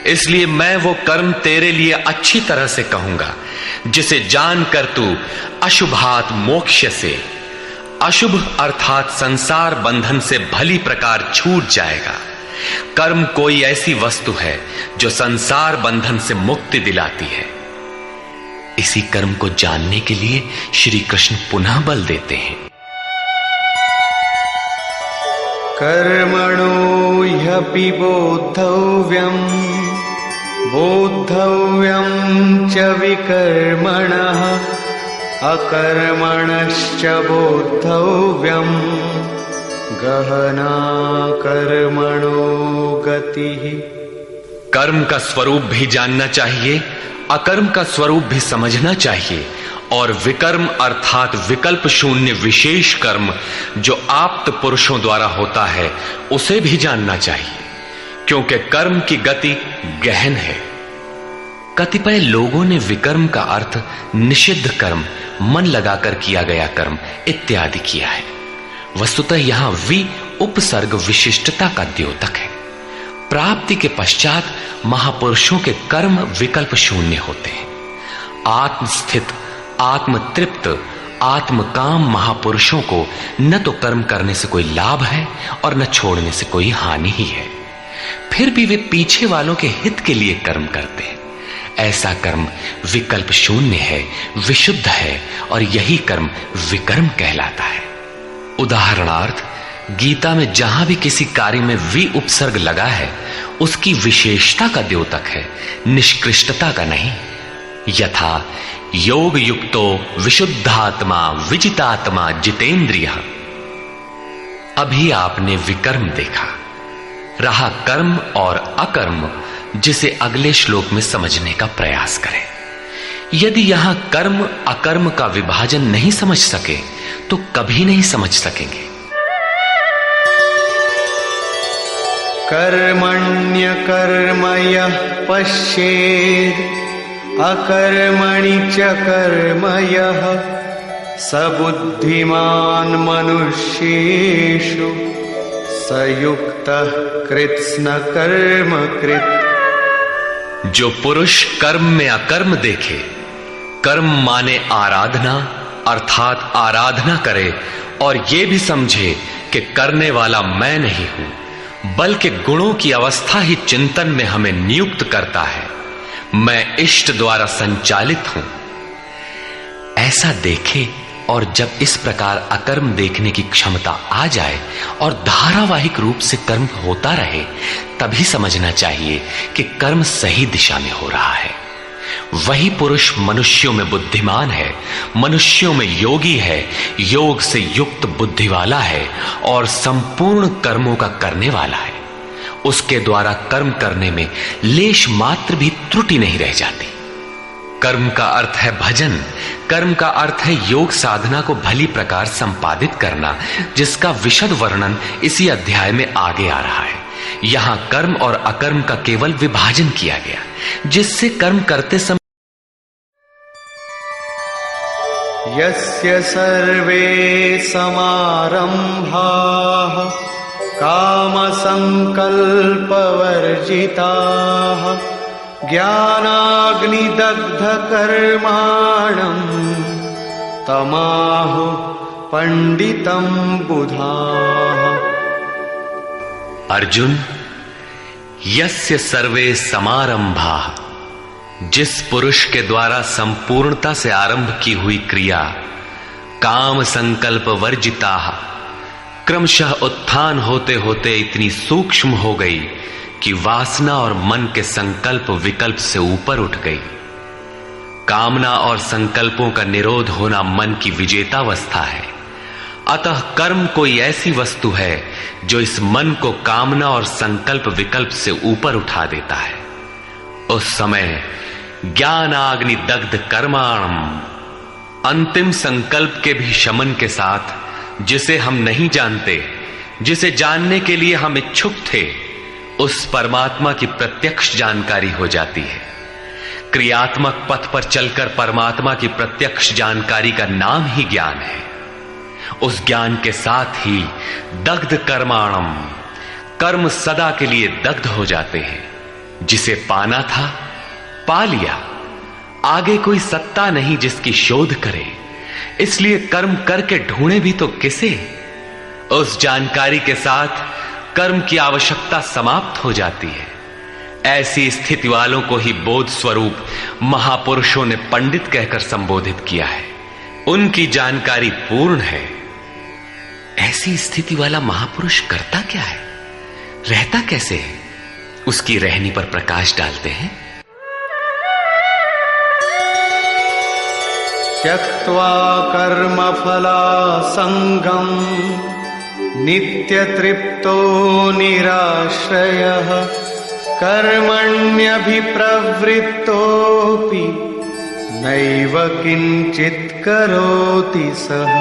इसलिए मैं वो कर्म तेरे लिए अच्छी तरह से कहूंगा जिसे जानकर तू अशुभात मोक्ष से, अशुभ अर्थात संसार बंधन से भली प्रकार छूट जाएगा। कर्म कोई ऐसी वस्तु है जो संसार बंधन से मुक्ति दिलाती है। इसी कर्म को जानने के लिए श्री कृष्ण पुनः बल देते हैं। कर्मणो ह्यपि बोद्धव्यम् बोद्धव्यम् च विकर्मणः अकर्मणश्च बोद्धव्यम् गहना कर्मणो गतिः। कर्म का स्वरूप भी जानना चाहिए, अकर्म का स्वरूप भी समझना चाहिए, और विकर्म अर्थात विकल्प शून्य विशेष कर्म जो आप्त पुरुषों द्वारा होता है उसे भी जानना चाहिए, क्योंकि कर्म की गति गहन है। कतिपय लोगों ने विकर्म का अर्थ निषिद्ध कर्म, मन लगाकर किया गया कर्म इत्यादि किया है। वस्तुतः यहां वि उपसर्ग विशिष्टता का द्योतक है। प्राप्ति के पश्चात महापुरुषों के कर्म विकल्प शून्य होते हैं। आत्मस्थित, आत्मतृप्त, आत्मकाम महापुरुषों को न तो कर्म करने से कोई लाभ है और न छोड़ने से कोई हानि ही है। फिर भी वे पीछे वालों के हित के लिए कर्म करते हैं। ऐसा कर्म विकल्प शून्य है, विशुद्ध है, और यही कर्म विकर्म कहलाता है। उदाहरणार्थ, गीता में जहां भी किसी कार्य में वि उपसर्ग लगा है उसकी विशेषता का द्योतक है, निष्कृष्टता का नहीं। यथा योग युक्तो विशुद्धात्मा विजितात्मा जितेंद्रिय। अभी आपने विकर्म देखा, रहा कर्म और अकर्म, जिसे अगले श्लोक में समझने का प्रयास करें। यदि यहां कर्म अकर्म का विभाजन नहीं समझ सके तो कभी नहीं समझ सकेंगे। कर्मण्यकर्म यः पश्येत् अकर्मणि च कर्म यः स बुद्धिमान् मनुष्येषु स युक्तः कृत्स्न कर्म कृत्। जो पुरुष कर्म में अकर्म देखे, कर्म माने आराधना अर्थात आराधना करे, और ये भी समझे कि करने वाला मैं नहीं हूं बल्कि गुणों की अवस्था ही चिंतन में हमें नियुक्त करता है, मैं इष्ट द्वारा संचालित हूं, ऐसा देखे। और जब इस प्रकार अकर्म देखने की क्षमता आ जाए और धारावाहिक रूप से कर्म होता रहे, तभी समझना चाहिए कि कर्म सही दिशा में हो रहा है। वही पुरुष मनुष्यों में बुद्धिमान है, मनुष्यों में योगी है, योग से युक्त बुद्धि वाला है और संपूर्ण कर्मों का करने वाला है। उसके द्वारा कर्म करने में लेश मात्र भी त्रुटि नहीं रह जाती। कर्म का अर्थ है भजन, कर्म का अर्थ है योग साधना को भली प्रकार संपादित करना, जिसका विशद वर्णन इसी अध्याय में आगे आ रहा है। यहां कर्म और अकर्म का केवल विभाजन किया गया, जिससे कर्म करते समय यस्य सर्वे समारंभाः कामसंकल्पवर्जिताः ज्ञानाग्निदग्धकर्माणम् तमाहु पंडितं बुधाः। अर्जुन, यस्य सर्वे समारंभाः, जिस पुरुष के द्वारा संपूर्णता से आरंभ की हुई क्रिया काम संकल्प वर्जिता, क्रमशः उत्थान होते होते इतनी सूक्ष्म हो गई कि वासना और मन के संकल्प विकल्प से ऊपर उठ गई। कामना और संकल्पों का निरोध होना मन की विजेतावस्था है। अतः कर्म कोई ऐसी वस्तु है जो इस मन को कामना और संकल्प विकल्प से ऊपर उठा देता है। उस समय ज्ञानाग्नि दग्ध कर्माणम, अंतिम संकल्प के भी शमन के साथ, जिसे हम नहीं जानते, जिसे जानने के लिए हम इच्छुक थे, उस परमात्मा की प्रत्यक्ष जानकारी हो जाती है। क्रियात्मक पथ पर चलकर परमात्मा की प्रत्यक्ष जानकारी का नाम ही ज्ञान है। उस ज्ञान के साथ ही दग्ध कर्माणम, कर्म सदा के लिए दग्ध हो जाते हैं। जिसे पाना था पा लिया, आगे कोई सत्ता नहीं जिसकी शोध करे, इसलिए कर्म करके ढूंढे भी तो किसे। उस जानकारी के साथ कर्म की आवश्यकता समाप्त हो जाती है। ऐसी स्थिति वालों को ही बोध स्वरूप महापुरुषों ने पंडित कहकर संबोधित किया है। उनकी जानकारी पूर्ण है। ऐसी स्थिति वाला महापुरुष करता क्या है, रहता कैसे है, उसकी रहनी पर प्रकाश डालते हैं। त्यक्त्वा कर्मफलासंगम नित्य तृप्तो निराश्रयः कर्मण्यभिप्रवृत्तोऽपि नैव किंचित् करोति सः।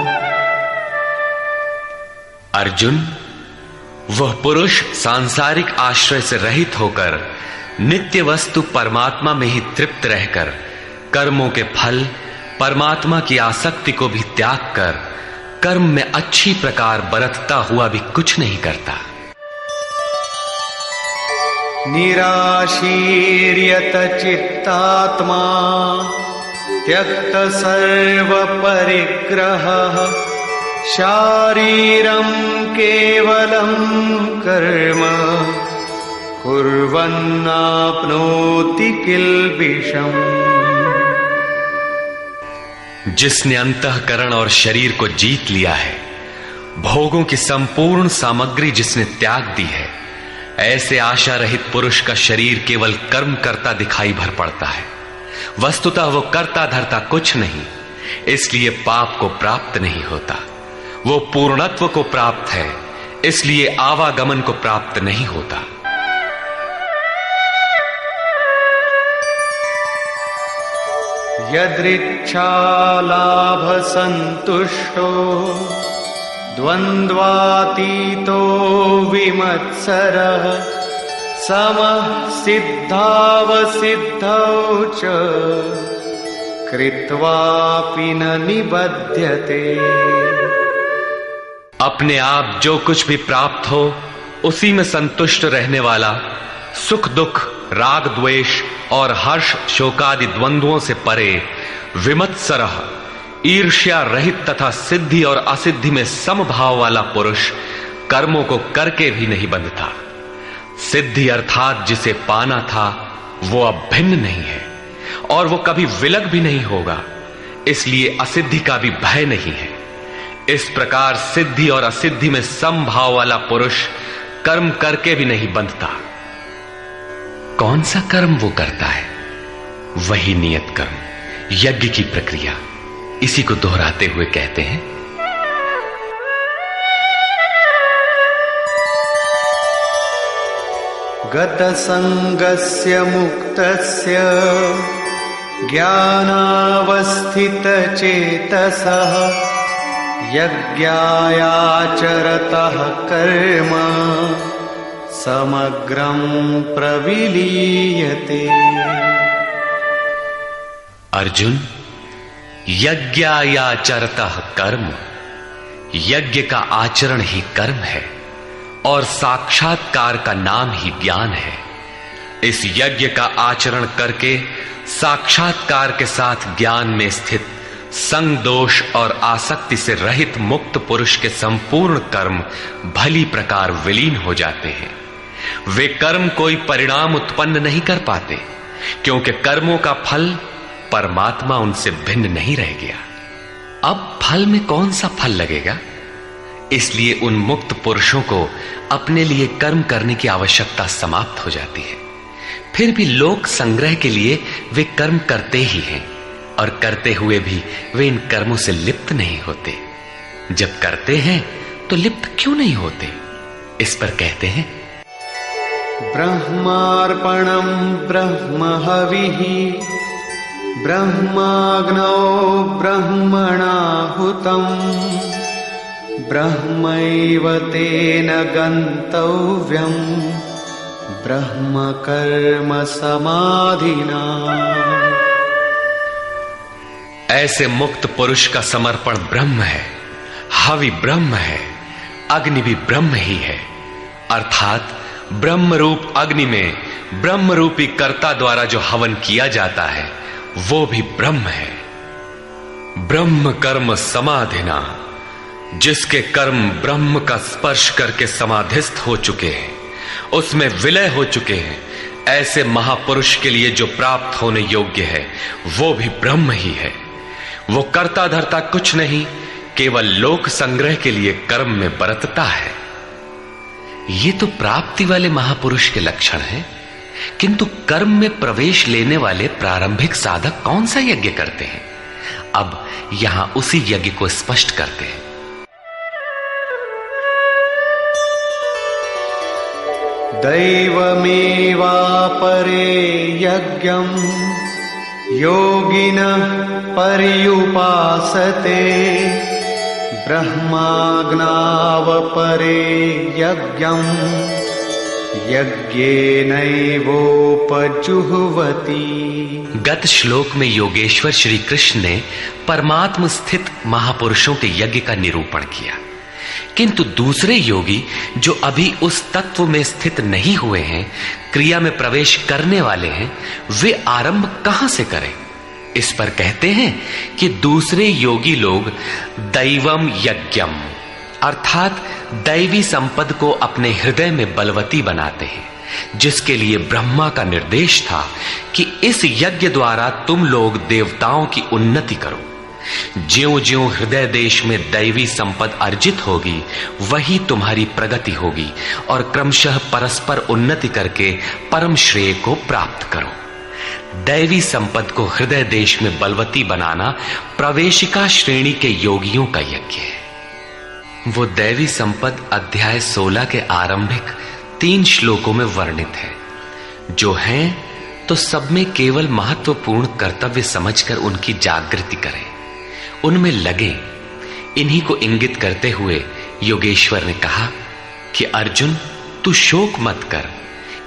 अर्जुन, वह पुरुष सांसारिक आश्रय से रहित होकर नित्य वस्तु परमात्मा में ही तृप्त रहकर कर्मों के फल परमात्मा की आसक्ति को भी त्याग कर कर्म में अच्छी प्रकार बरतता हुआ भी कुछ नहीं करता। निराशीर्यत चित्तात्मा त्यक्त सर्व परिग्रहः शारीरं केवलं कर्म कुर्वन्नाप्नोति किल्बिषम्। जिसने अंतःकरण और शरीर को जीत लिया है, भोगों की संपूर्ण सामग्री जिसने त्याग दी है, ऐसे आशा रहित पुरुष का शरीर केवल कर्म करता दिखाई भर पड़ता है। वस्तुतः वो करता धरता कुछ नहीं, इसलिए पाप को प्राप्त नहीं होता। वो पूर्णत्व को प्राप्त है, इसलिए आवागमन को प्राप्त नहीं होता। यदृच्छालाभ संतुष्टो द्वन्द्वातीतो विमत्सरः समः सिद्धावसिद्धौ च कृत्वापि न निबध्यते। अपने आप जो कुछ भी प्राप्त हो उसी में संतुष्ट रहने वाला, सुख दुख राग द्वेष और हर्ष शोकादि द्वंद्वों से परे, विमत्सरः ईर्ष्या रहित तथा सिद्धि और असिद्धि में समभाव वाला पुरुष कर्मों को करके भी नहीं बंधता। सिद्धि अर्थात जिसे पाना था वो अब भिन्न नहीं है और वो कभी विलग भी नहीं होगा, इसलिए असिद्धि का भी भय नहीं है। इस प्रकार सिद्धि और असिद्धि में समभाव वाला पुरुष कर्म करके भी नहीं बंधता। कौन सा कर्म वो करता है? वही नियत कर्म, यज्ञ की प्रक्रिया। इसी को दोहराते हुए कहते हैं, गत संगस्य मुक्तस्य ज्ञानावस्थित चेतसः यज्ञायाचरतः कर्म समग्रं प्रविलीयते। अर्जुन, यज्ञायाचरतः कर्म, यज्ञ का आचरण ही कर्म है और साक्षात्कार का नाम ही ज्ञान है। इस यज्ञ का आचरण करके साक्षात्कार के साथ ज्ञान में स्थित संग दोष और आसक्ति से रहित मुक्त पुरुष के संपूर्ण कर्म भली प्रकार विलीन हो जाते हैं। वे कर्म कोई परिणाम उत्पन्न नहीं कर पाते, क्योंकि कर्मों का फल परमात्मा उनसे भिन्न नहीं रह गया। अब फल में कौन सा फल लगेगा, इसलिए उन मुक्त पुरुषों को अपने लिए कर्म करने की आवश्यकता समाप्त हो जाती है। फिर भी लोक संग्रह के लिए वे कर्म करते ही हैं और करते हुए भी वे इन कर्मों से लिप्त नहीं होते। जब करते हैं तो लिप्त क्यों नहीं होते? इस पर कहते हैं, ब्रह्मार्पणं ब्रह्महविः ब्रह्माग्नौ ब्रह्मणाहुतं ब्रह्मैव तेन गन्तव्यं ब्रह्म कर्म समाधिना। ऐसे मुक्त पुरुष का समर्पण ब्रह्म है, हवि ब्रह्म है, अग्नि भी ब्रह्म ही है। अर्थात ब्रह्म रूप अग्नि में ब्रह्म रूपी कर्ता द्वारा जो हवन किया जाता है वो भी ब्रह्म है। ब्रह्म कर्म समाधिना, जिसके कर्म ब्रह्म का स्पर्श करके समाधिस्थ हो चुके हैं, उसमें विलय हो चुके हैं, ऐसे महापुरुष के लिए जो प्राप्त होने योग्य है वो भी ब्रह्म ही है। वो कर्ता धर्ता कुछ नहीं, केवल लोक संग्रह के लिए कर्म में बरतता है। ये तो प्राप्ति वाले महापुरुष के लक्षण हैं, किंतु कर्म में प्रवेश लेने वाले प्रारंभिक साधक कौन सा यज्ञ करते हैं? अब यहां उसी यज्ञ को स्पष्ट करते हैं। दैवमेवापरे यज्ञं योगिनः पर्युपासते ब्रह्माग्नावपरे यज्ञं यज्ञेनैवोपजुह्वति। गत श्लोक में योगेश्वर श्री कृष्ण ने परमात्म स्थित महापुरुषों के यज्ञ का निरूपण किया, किंतु दूसरे योगी जो अभी उस तत्व में स्थित नहीं हुए हैं, क्रिया में प्रवेश करने वाले हैं, वे आरंभ कहां से करें? इस पर कहते हैं कि दूसरे योगी लोग दैवम यज्ञम अर्थात दैवी संपद को अपने हृदय में बलवती बनाते हैं, जिसके लिए ब्रह्मा का निर्देश था कि इस यज्ञ द्वारा तुम लोग देवताओं की उन्नति करो। ज्यों-ज्यों हृदय देश में दैवी संपद अर्जित होगी, वही तुम्हारी प्रगति होगी और क्रमशः परस्पर उन्नति करके परम श्रेय को प्राप्त करो। दैवी संपद को हृदय देश में बलवती बनाना प्रवेशिका श्रेणी के योगियों का यज्ञ है। वो दैवी संपद अध्याय 16 के आरंभिक 3 श्लोकों में वर्णित है। जो हैं तो सब में केवल महत्वपूर्ण कर्तव्य समझकर उनकी जागृति करें, उनमें लगे। इन्हीं को इंगित करते हुए योगेश्वर ने कहा कि अर्जुन, तू शोक मत कर,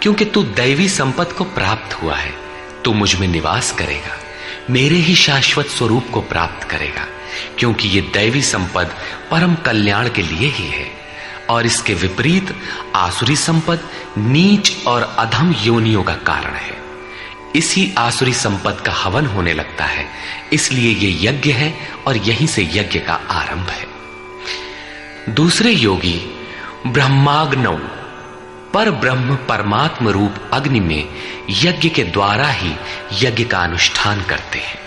क्योंकि तू दैवी संपद को प्राप्त हुआ है। तू मुझ में निवास करेगा, मेरे ही शाश्वत स्वरूप को प्राप्त करेगा, क्योंकि ये दैवी संपद परम कल्याण के लिए ही है। और इसके विपरीत आसुरी संपद नीच और अधम योनियों का कारण है। इसी आसुरी संपद का हवन होने लगता है, इसलिए ये यज्ञ है और यहीं से यज्ञ का आरंभ है। दूसरे योगी ब्रह्माग्नौ पर ब्रह्म परमात्म रूप अग्नि में यज्ञ के द्वारा ही यज्ञ का अनुष्ठान करते हैं।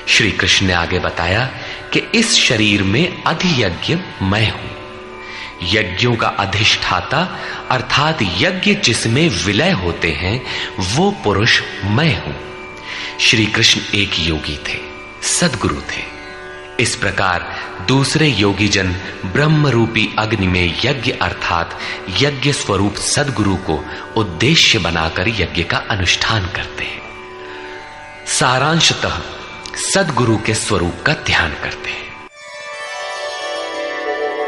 श्री कृष्ण ने आगे बताया कि इस शरीर में अधियज्ञ मैं हूं। यज्ञों का अधिष्ठाता अर्थात यज्ञ जिसमें विलय होते हैं वो पुरुष मैं हूं। श्री कृष्ण एक योगी थे, सद्गुरु थे। इस प्रकार दूसरे योगी जन ब्रह्म रूपी अग्नि में यज्ञ अर्थात यज्ञ स्वरूप सद्गुरु को उद्देश्य बनाकर यज्ञ का अनुष्ठान करते हैं। सारांशतः सद्गुरु के स्वरूप का ध्यान करते हैं।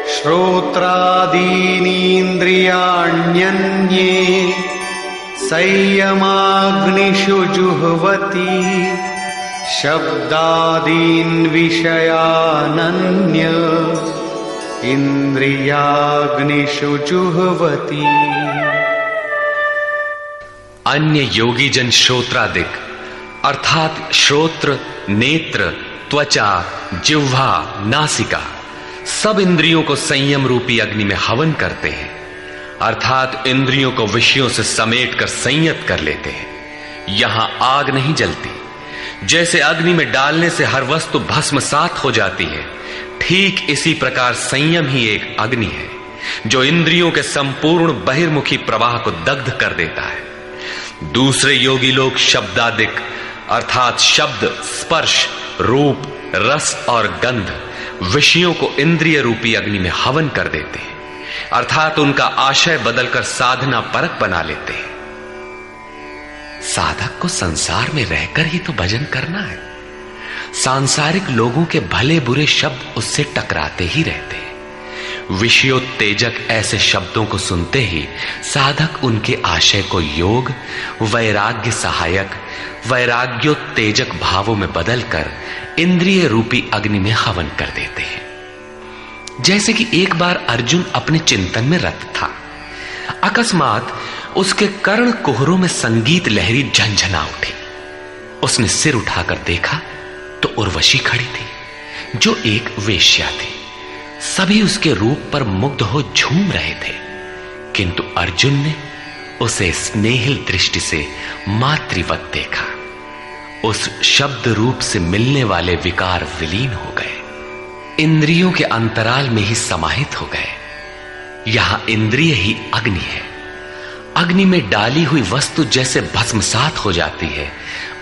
श्रोत्रादीनीन्द्रियाण्यन्ये संयमाग्निषु जुह्वति शब्दादीन् विषयानन्य इंद्रियाग्निषु जुह्वति। अन्य योगी जन श्रोत्रादिक अर्थात श्रोत्र, नेत्र, त्वचा, जिह्वा, नासिका सब इंद्रियों को संयम रूपी अग्नि में हवन करते हैं, अर्थात इंद्रियों को विषयों से समेटकर संयत कर लेते हैं। यहां आग नहीं जलती। जैसे अग्नि में डालने से हर वस्तु भस्मसात हो जाती है, ठीक इसी प्रकार संयम ही एक अग्नि है जो इंद्रियों के संपूर्ण बहिर्मुखी प्रवाह को दग्ध कर देता है। दूसरे योगी लोग शब्दादिक अर्थात शब्द, स्पर्श, रूप, रस और गंध विषयों को इंद्रिय रूपी अग्नि में हवन कर देते हैं, अर्थात उनका आशय बदलकर साधना परक बना लेते हैं। साधक को संसार में रहकर ही तो भजन करना है। सांसारिक लोगों के भले बुरे शब्द उससे टकराते ही रहते हैं। विषयोत्तेजक ऐसे शब्दों को सुनते ही साधक उनके आशय को योग, वैराग्य सहायक, वैराग्योत्तेजक भावों में बदलकर इंद्रिय रूपी अग्नि में हवन कर देते हैं। जैसे कि एक बार अर्जुन अपने चिंतन में रत था, अकस्मात उसके कर्ण कुहरों में संगीत लहरी झंझना उठी। उसने सिर उठाकर देखा तो उर्वशी खड़ी थी, जो एक वेश्या थी। सभी उसके रूप पर मुग्ध हो झूम रहे थे, किंतु अर्जुन ने उसे स्नेहिल दृष्टि से मातृवत देखा। उस शब्द रूप से मिलने वाले विकार विलीन हो गए, इंद्रियों के अंतराल में ही समाहित हो गए। यहां इंद्रिय ही अग्नि है। अग्नि में डाली हुई वस्तु जैसे भस्मसात हो जाती है,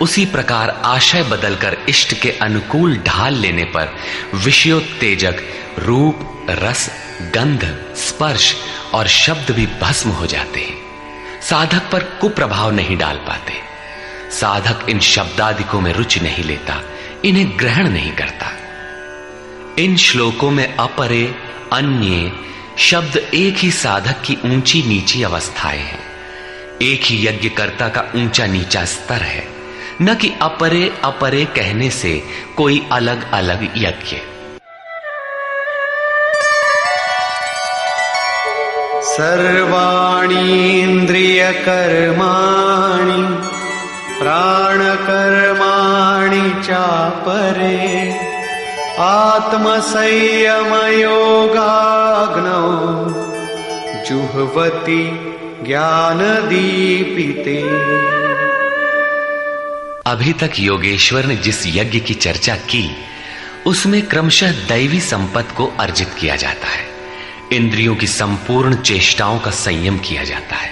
उसी प्रकार आशय बदलकर इष्ट के अनुकूल ढाल लेने पर विषयोत्तेजक रूप, रस, गंध, स्पर्श और शब्द भी भस्म हो जाते हैं। साधक पर कुप्रभाव नहीं डाल पाते। साधक इन शब्दादिकों में रुचि नहीं लेता, इन्हें ग्रहण नहीं करता। इन श्लोकों में अपरे, अन्य शब्द एक ही साधक की ऊंची नीची अवस्थाएं हैं। एक ही यज्ञकर्ता का ऊंचा नीचा स्तर है, न कि अपरे अपरे कहने से कोई अलग अलग यज्ञ। सर्वाणि इंद्रिय कर्माणि प्राणकर्माणि चापरे आत्मसंयम योगाग्नौ जुह्वति ज्ञान दीपिते। अभी तक योगेश्वर ने जिस यज्ञ की चर्चा की उसमें क्रमशः दैवी संपत्ति को अर्जित किया जाता है। इंद्रियों की संपूर्ण चेष्टाओं का संयम किया जाता है।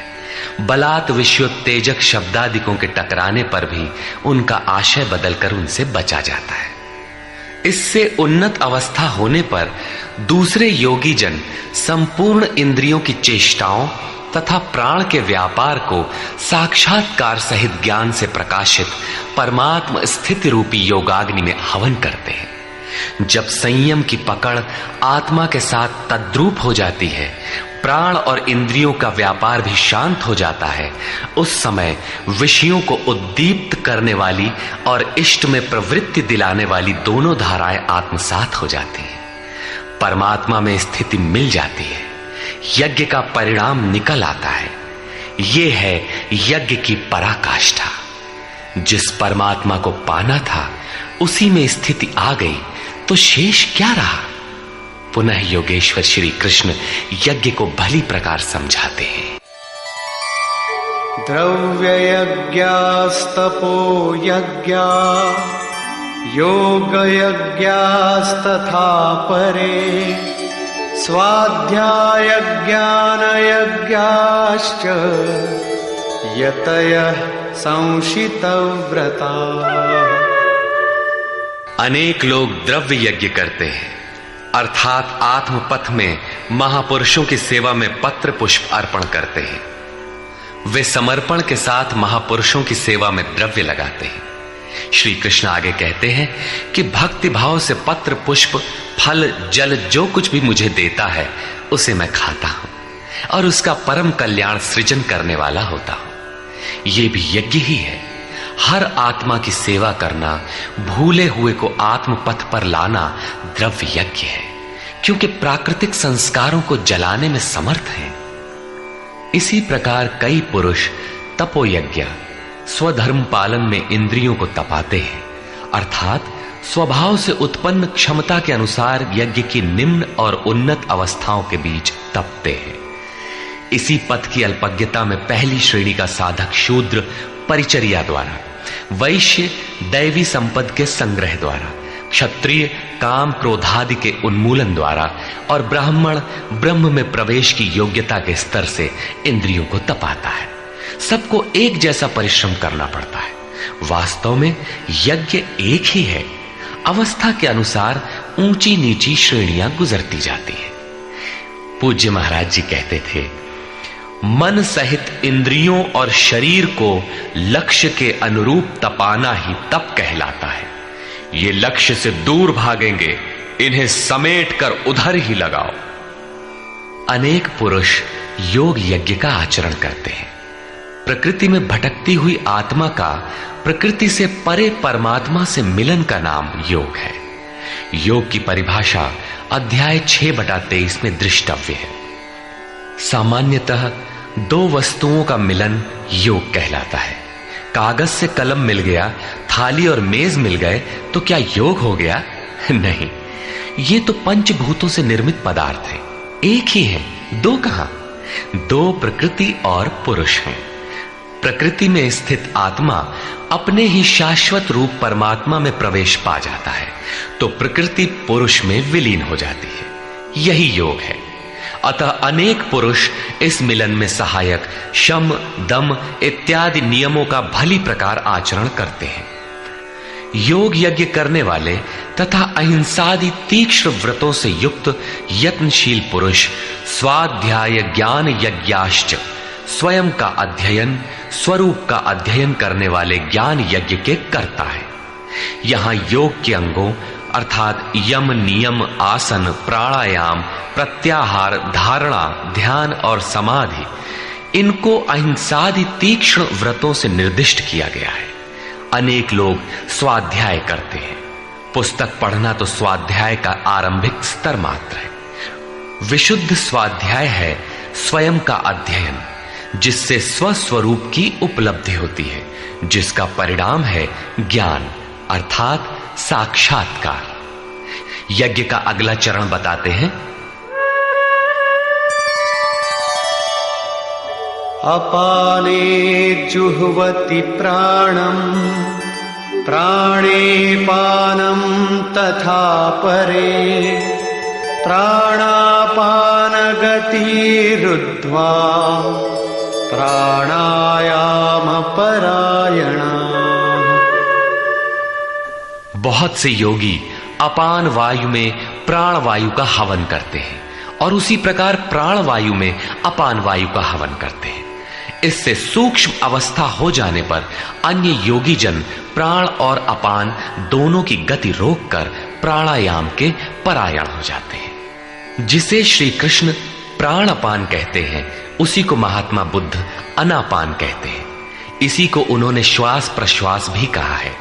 बलात् विषयोत्तेजक शब्दादिकों के टकराने पर भी उनका आशय बदलकर उनसे बचा जाता है। इससे उन्नत अवस्था होने पर दूसरे योगी जन संपूर्ण इंद्रियों की चेष्टाओं तथा प्राण के व्यापार को साक्षात्कार सहित ज्ञान से प्रकाशित परमात्म स्थिति रूपी योगाग्नि में हवन करते हैं। जब संयम की पकड़ आत्मा के साथ तद्रूप हो जाती है, प्राण और इंद्रियों का व्यापार भी शांत हो जाता है, उस समय विषयों को उद्दीप्त करने वाली और इष्ट में प्रवृत्ति दिलाने वाली दोनों धाराएं आत्मसात हो जाती हैं। परमात्मा में स्थिति मिल जाती है, यज्ञ का परिणाम निकल आता है। ये है यज्ञ की पराकाष्ठा। जिस परमात्मा को पाना था उसी में स्थिति आ गई तो शेष क्या रहा। पुनः योगेश्वर श्री कृष्ण यज्ञ को भली प्रकार समझाते हैं। द्रव्य यज्ञास्तपो यज्ञा योग यज्ञास्तथा परे स्वाध्याय ज्ञान यज्ञाश्च यतयः संशितव्रता। अनेक लोग द्रव्य यज्ञ करते हैं, अर्थात आत्मपथ में महापुरुषों की सेवा में पत्र पुष्प अर्पण करते हैं। वे समर्पण के साथ महापुरुषों की सेवा में द्रव्य लगाते हैं। श्री कृष्ण आगे कहते हैं कि भक्ति भाव से पत्र पुष्प फल जल जो कुछ भी मुझे देता है उसे मैं खाता हूं और उसका परम कल्याण सृजन करने वाला होता हूं। यह भी यज्ञ ही है। हर आत्मा की सेवा करना, भूले हुए को आत्मपथ पर लाना द्रव्य यज्ञ है, क्योंकि प्राकृतिक संस्कारों को जलाने में समर्थ हैं। इसी प्रकार कई पुरुष तपोयज्ञ स्वधर्म पालन में इंद्रियों को तपाते हैं, अर्थात स्वभाव से उत्पन्न क्षमता के अनुसार यज्ञ की निम्न और उन्नत अवस्थाओं के बीच तपते हैं। इसी पथ की अल्पज्ञता में पहली श्रेणी का साधक शूद्र परिचर्या द्वारा, वैश्य दैवी संपद के संग्रह द्वारा, क्षत्रिय काम क्रोधादि के उन्मूलन द्वारा और ब्राह्मण ब्रह्म में प्रवेश की योग्यता के स्तर से इंद्रियों को तपाता है। सबको एक जैसा परिश्रम करना पड़ता है। वास्तव में यज्ञ एक ही है, अवस्था के अनुसार ऊंची नीची श्रेणियां गुजरती जाती है। पूज्य महाराज जी कहते थे, मन सहित इंद्रियों और शरीर को लक्ष्य के अनुरूप तपाना ही तप कहलाता है। ये लक्ष्य से दूर भागेंगे, इन्हें समेट कर उधर ही लगाओ। अनेक पुरुष योग यज्ञ का आचरण करते हैं। प्रकृति में भटकती हुई आत्मा का प्रकृति से परे परमात्मा से मिलन का नाम योग है। योग की परिभाषा अध्याय 6/23 में दृष्टव्य है। सामान्यतः दो वस्तुओं का मिलन योग कहलाता है। कागज से कलम मिल गया, थाली और मेज मिल गए तो क्या योग हो गया? नहीं, ये तो पंचभूतों से निर्मित पदार्थ है, एक ही है, दो कहां? दो प्रकृति और पुरुष हैं। प्रकृति में स्थित आत्मा अपने ही शाश्वत रूप परमात्मा में प्रवेश पा जाता है तो प्रकृति पुरुष में विलीन हो जाती है। यही योग है। अतः अनेक पुरुष इस मिलन में सहायक शम, दम इत्यादि नियमों का भली प्रकार आचरण करते हैं। योग यज्ञ करने वाले तथा अहिंसादि तीक्ष्ण व्रतों से युक्त यत्नशील पुरुष स्वाध्याय ज्ञान यज्ञाश्च, स्वयं का अध्ययन, स्वरूप का अध्ययन करने वाले ज्ञान यज्ञ के कर्ता है। यहां योग के अंगों अर्थात यम, नियम, आसन, प्राणायाम, प्रत्याहार, धारणा, ध्यान और समाधि, इनको अहिंसादि तीक्ष्ण व्रतों से निर्दिष्ट किया गया है। अनेक लोग स्वाध्याय करते हैं। पुस्तक पढ़ना तो स्वाध्याय का आरंभिक स्तर मात्र है। विशुद्ध स्वाध्याय है स्वयं का अध्ययन, जिससे स्वस्वरूप की उपलब्धि होती है, जिसका परिणाम है ज्ञान अर्थात साक्षात्कार। यज्ञ का अगला चरण बताते हैं। अपाने जुह्वति प्राणम, प्राणे पानम तथा परे, प्राणापान गतिरुद्ध्वा प्राणायाम परायणा। बहुत से योगी अपान वायु में प्राण वायु का हवन करते हैं और उसी प्रकार प्राण वायु में अपान वायु का हवन करते हैं। इससे सूक्ष्म अवस्था हो जाने पर अन्य योगी जन प्राण और अपान दोनों की गति रोककर प्राणायाम के परायण हो जाते हैं। जिसे श्री कृष्ण प्राणापान कहते हैं, उसी को महात्मा बुद्ध अनापान कहते हैं। इसी को उन्होंने श्वास प्रश्वास भी कहा है।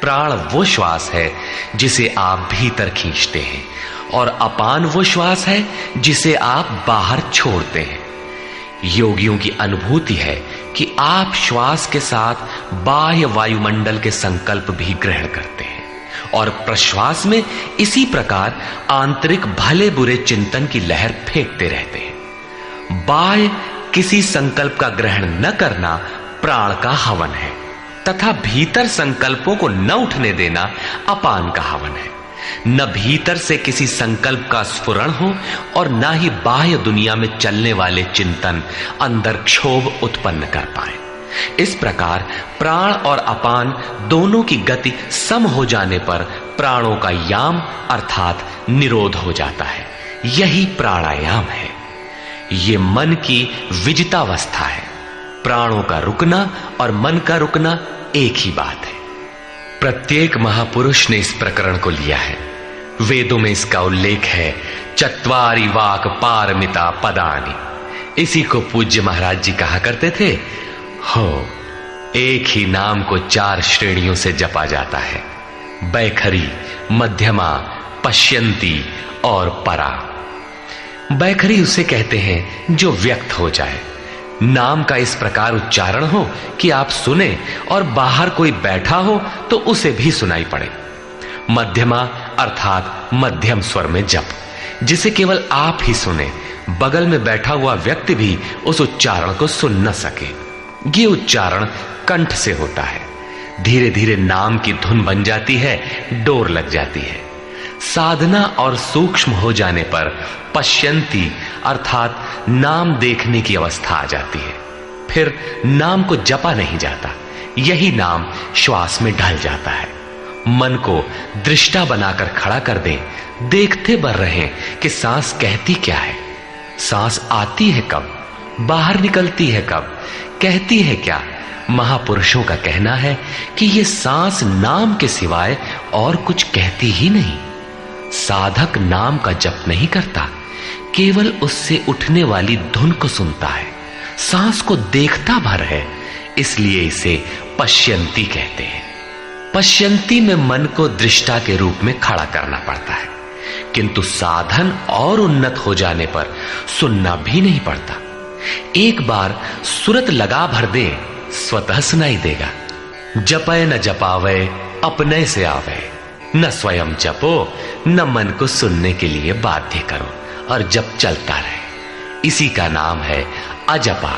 प्राण वो श्वास है जिसे आप भीतर खींचते हैं और अपान वो श्वास है जिसे आप बाहर छोड़ते हैं। योगियों की अनुभूति है कि आप श्वास के साथ बाह्य वायुमंडल के संकल्प भी ग्रहण करते हैं और प्रश्वास में इसी प्रकार आंतरिक भले बुरे चिंतन की लहर फेंकते रहते हैं। बाह्य किसी संकल्प का ग्रहण न करना प्राण का हवन है तथा भीतर संकल्पों को न उठने देना अपान का हवन है। न भीतर से किसी संकल्प का स्फुरण हो और न ही बाह्य दुनिया में चलने वाले चिंतन अंदर क्षोभ उत्पन्न कर पाए। इस प्रकार प्राण और अपान दोनों की गति सम हो जाने पर प्राणों का याम अर्थात निरोध हो जाता है। यही प्राणायाम है। ये मन की विजितावस्था है। प्राणों का रुकना और मन का रुकना एक ही बात है। प्रत्येक महापुरुष ने इस प्रकरण को लिया है। वेदों में इसका उल्लेख है। चत्वारि वाक पारमिता पदानि। इसी को पूज्य महाराज जी कहा करते थे। हो, एक ही नाम को 4 श्रेणियों से जपा जाता है। बैखरी, मध्यमा, पश्यंती और परा। बैखरी उसे कहते हैं जो व्यक्त हो जाए। नाम का इस प्रकार उच्चारण हो कि आप सुने और बाहर कोई बैठा हो तो उसे भी सुनाई पड़े। मध्यमा अर्थात मध्यम स्वर में जप, जिसे केवल आप ही सुने, बगल में बैठा हुआ व्यक्ति भी उस उच्चारण को सुन न सके। ये उच्चारण कंठ से होता है। धीरे धीरे नाम की धुन बन जाती है, डोर लग जाती है। साधना और सूक्ष्म हो जाने पर पश्यंती अर्थात नाम देखने की अवस्था आ जाती है। फिर नाम को जपा नहीं जाता, यही नाम श्वास में ढल जाता है। मन को दृष्टा बनाकर खड़ा कर दें, देखते बर रहें कि सांस कहती क्या है, सांस आती है कब, बाहर निकलती है कब, कहती है क्या। महापुरुषों का कहना है कि यह सांस नाम के सिवाय और कुछ कहती ही नहीं। साधक नाम का जप नहीं करता, केवल उससे उठने वाली धुन को सुनता है, सांस को देखता भर है, इसलिए इसे पश्यंती कहते हैं। पश्यंती में मन को दृष्टा के रूप में खड़ा करना पड़ता है, किंतु साधन और उन्नत हो जाने पर सुनना भी नहीं पड़ता। एक बार सुरत लगा भर दे, स्वतः सुनाई देगा। जपय न जपावे अपने से आवे, न स्वयं जपो न मन को सुनने के लिए बाध्य करो, और जप चलता रहे। इसी का नाम है अजपा।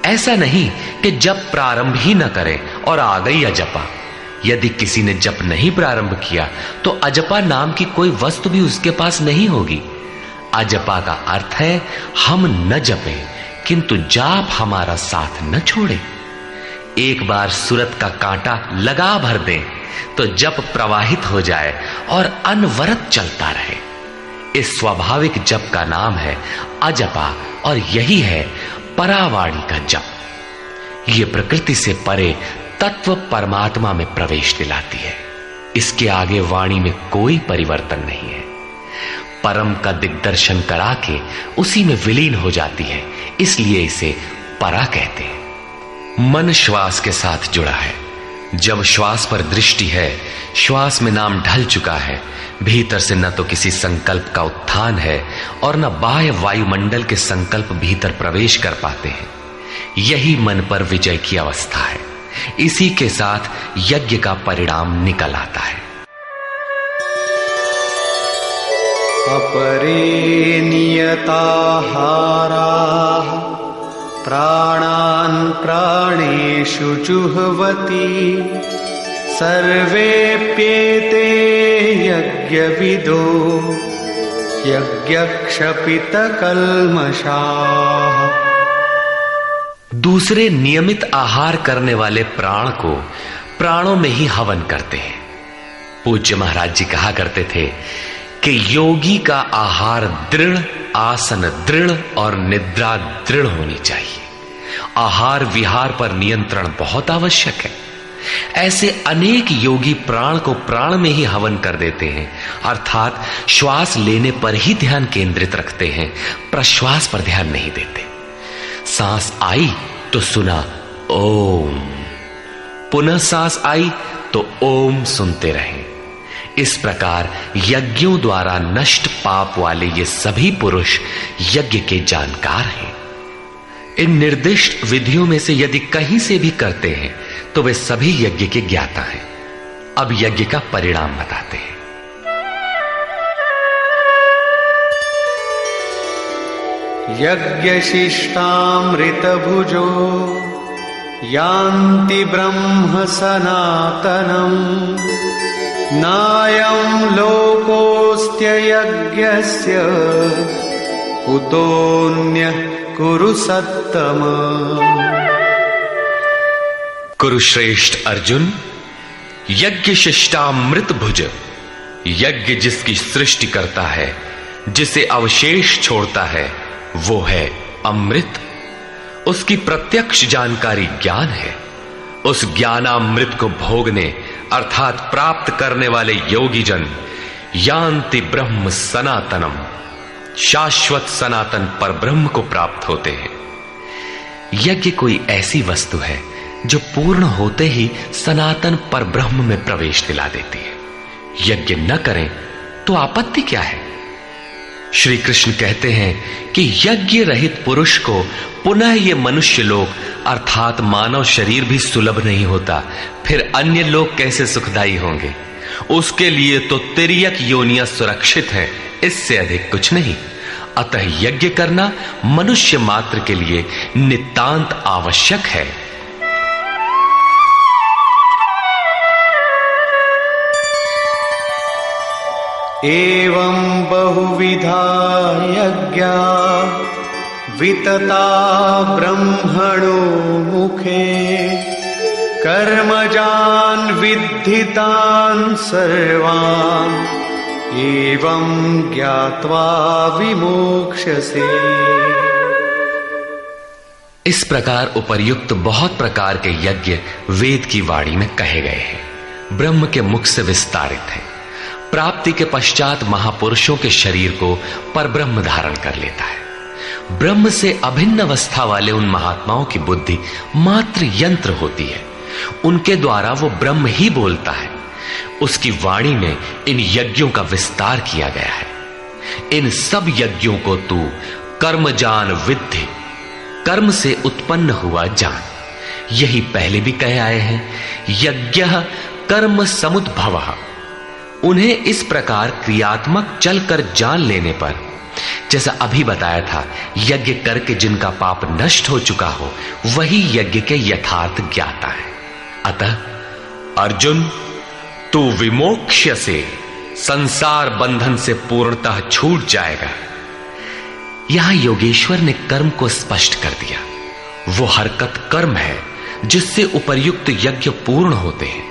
ऐसा नहीं कि जप प्रारंभ ही न करे और आ गई अजपा। यदि किसी ने जप नहीं प्रारंभ किया तो अजपा नाम की कोई वस्तु भी उसके पास नहीं होगी। अजपा का अर्थ है हम न जपें, किंतु जाप हमारा साथ न छोड़े। एक बार सुरत का कांटा लगा भर दें तो जप प्रवाहित हो जाए और अनवरत चलता रहे। इस स्वाभाविक जप का नाम है अजपा, और यही है परावाणी का जप। यह प्रकृति से परे तत्व परमात्मा में प्रवेश दिलाती है। इसके आगे वाणी में कोई परिवर्तन नहीं है। परम का दिग्दर्शन करा के उसी में विलीन हो जाती है, इसलिए इसे परा कहते हैं। मन श्वास के साथ जुड़ा है। जब श्वास पर दृष्टि है, श्वास में नाम ढल चुका है, भीतर से न तो किसी संकल्प का उत्थान है और न बाह्य वायुमंडल के संकल्प भीतर प्रवेश कर पाते हैं। यही मन पर विजय की अवस्था है। इसी के साथ यज्ञ का परिणाम निकल आता है। अपरे नियताहाराः प्राणान् प्राणेषु जुह्वति सर्वेप्येते यज्ञविदो यज्ञक्षपितकल्मषाः। दूसरे नियमित आहार करने वाले प्राण को प्राणों में ही हवन करते हैं। पूज्य महाराज जी कहा करते थे कि योगी का आहार दृढ़, आसन दृढ़ और निद्रा दृढ़ होनी चाहिए। आहार विहार पर नियंत्रण बहुत आवश्यक है। ऐसे अनेक योगी प्राण को प्राण में ही हवन कर देते हैं, अर्थात श्वास लेने पर ही ध्यान केंद्रित रखते हैं, प्रश्वास पर ध्यान नहीं देते। सांस आई तो सुना ओम, पुनः सांस आई तो ओम सुनते रहें। इस प्रकार यज्ञों द्वारा नष्ट पाप वाले ये सभी पुरुष यज्ञ के जानकार हैं। इन निर्दिष्ट विधियों में से यदि कहीं से भी करते हैं तो वे सभी यज्ञ के ज्ञाता हैं। अब यज्ञ का परिणाम बताते हैं। यज्ञशिष्टामृतभुजो यान्ति ब्रह्म सनातनम् नायं लोकोऽस्त्ययज्ञस्य कुतोऽन्यः कुरु सत्तम। कुरुश्रेष्ठ अर्जुन, यज्ञ शिष्टामृत भुज, यज्ञ जिसकी सृष्टि करता है, जिसे अवशेष छोड़ता है, वो है अमृत। उसकी प्रत्यक्ष जानकारी ज्ञान है। उस ज्ञानामृत को भोगने अर्थात प्राप्त करने वाले योगी जन यान्ति ब्रह्म सनातनम, शाश्वत सनातन पर ब्रह्म को प्राप्त होते हैं। यज्ञ कोई ऐसी वस्तु है जो पूर्ण होते ही सनातन पर ब्रह्म में प्रवेश दिला देती है। यज्ञ न करें तो आपत्ति क्या है? श्री कृष्ण कहते हैं कि यज्ञ रहित पुरुष को पुनः ये मनुष्य लोक अर्थात मानव शरीर भी सुलभ नहीं होता, फिर अन्य लोग कैसे सुखदायी होंगे? उसके लिए तो तिर्यक योनियां सुरक्षित हैं, इससे अधिक कुछ नहीं। अतः यज्ञ करना मनुष्य मात्र के लिए नितांत आवश्यक है। एवं बहुविधा यज्ञा वितता ब्रह्मणो मुखे कर्मजान् विद्धितान् सर्वान् एवं ज्ञात्वा विमोक्ष्यसे। इस प्रकार उपर्युक्त बहुत प्रकार के यज्ञ वेद की वाणी में कहे गए हैं, ब्रह्म के मुख से विस्तारित है। प्राप्ति के पश्चात महापुरुषों के शरीर को परब्रह्म धारण कर लेता है। ब्रह्म से अभिन्न अवस्था वाले उन महात्माओं की बुद्धि मात्र यंत्र होती है, उनके द्वारा वो ब्रह्म ही बोलता है। उसकी वाणी में इन यज्ञों का विस्तार किया गया है। इन सब यज्ञों को तू कर्मजान विद्धि, कर्म से उत्पन्न हुआ जान। यही पहले भी कहे आए हैं, यज्ञः कर्म समुद्भवः। उन्हें इस प्रकार क्रियात्मक चलकर जान लेने पर, जैसा अभी बताया था, यज्ञ करके जिनका पाप नष्ट हो चुका हो वही यज्ञ के यथार्थ ज्ञाता है। अतः अर्जुन, तू विमोक्ष्य से, संसार बंधन से पूर्णतः छूट जाएगा। यहां योगेश्वर ने कर्म को स्पष्ट कर दिया। वो हरकत कर्म है जिससे उपर्युक्त यज्ञ पूर्ण होते हैं।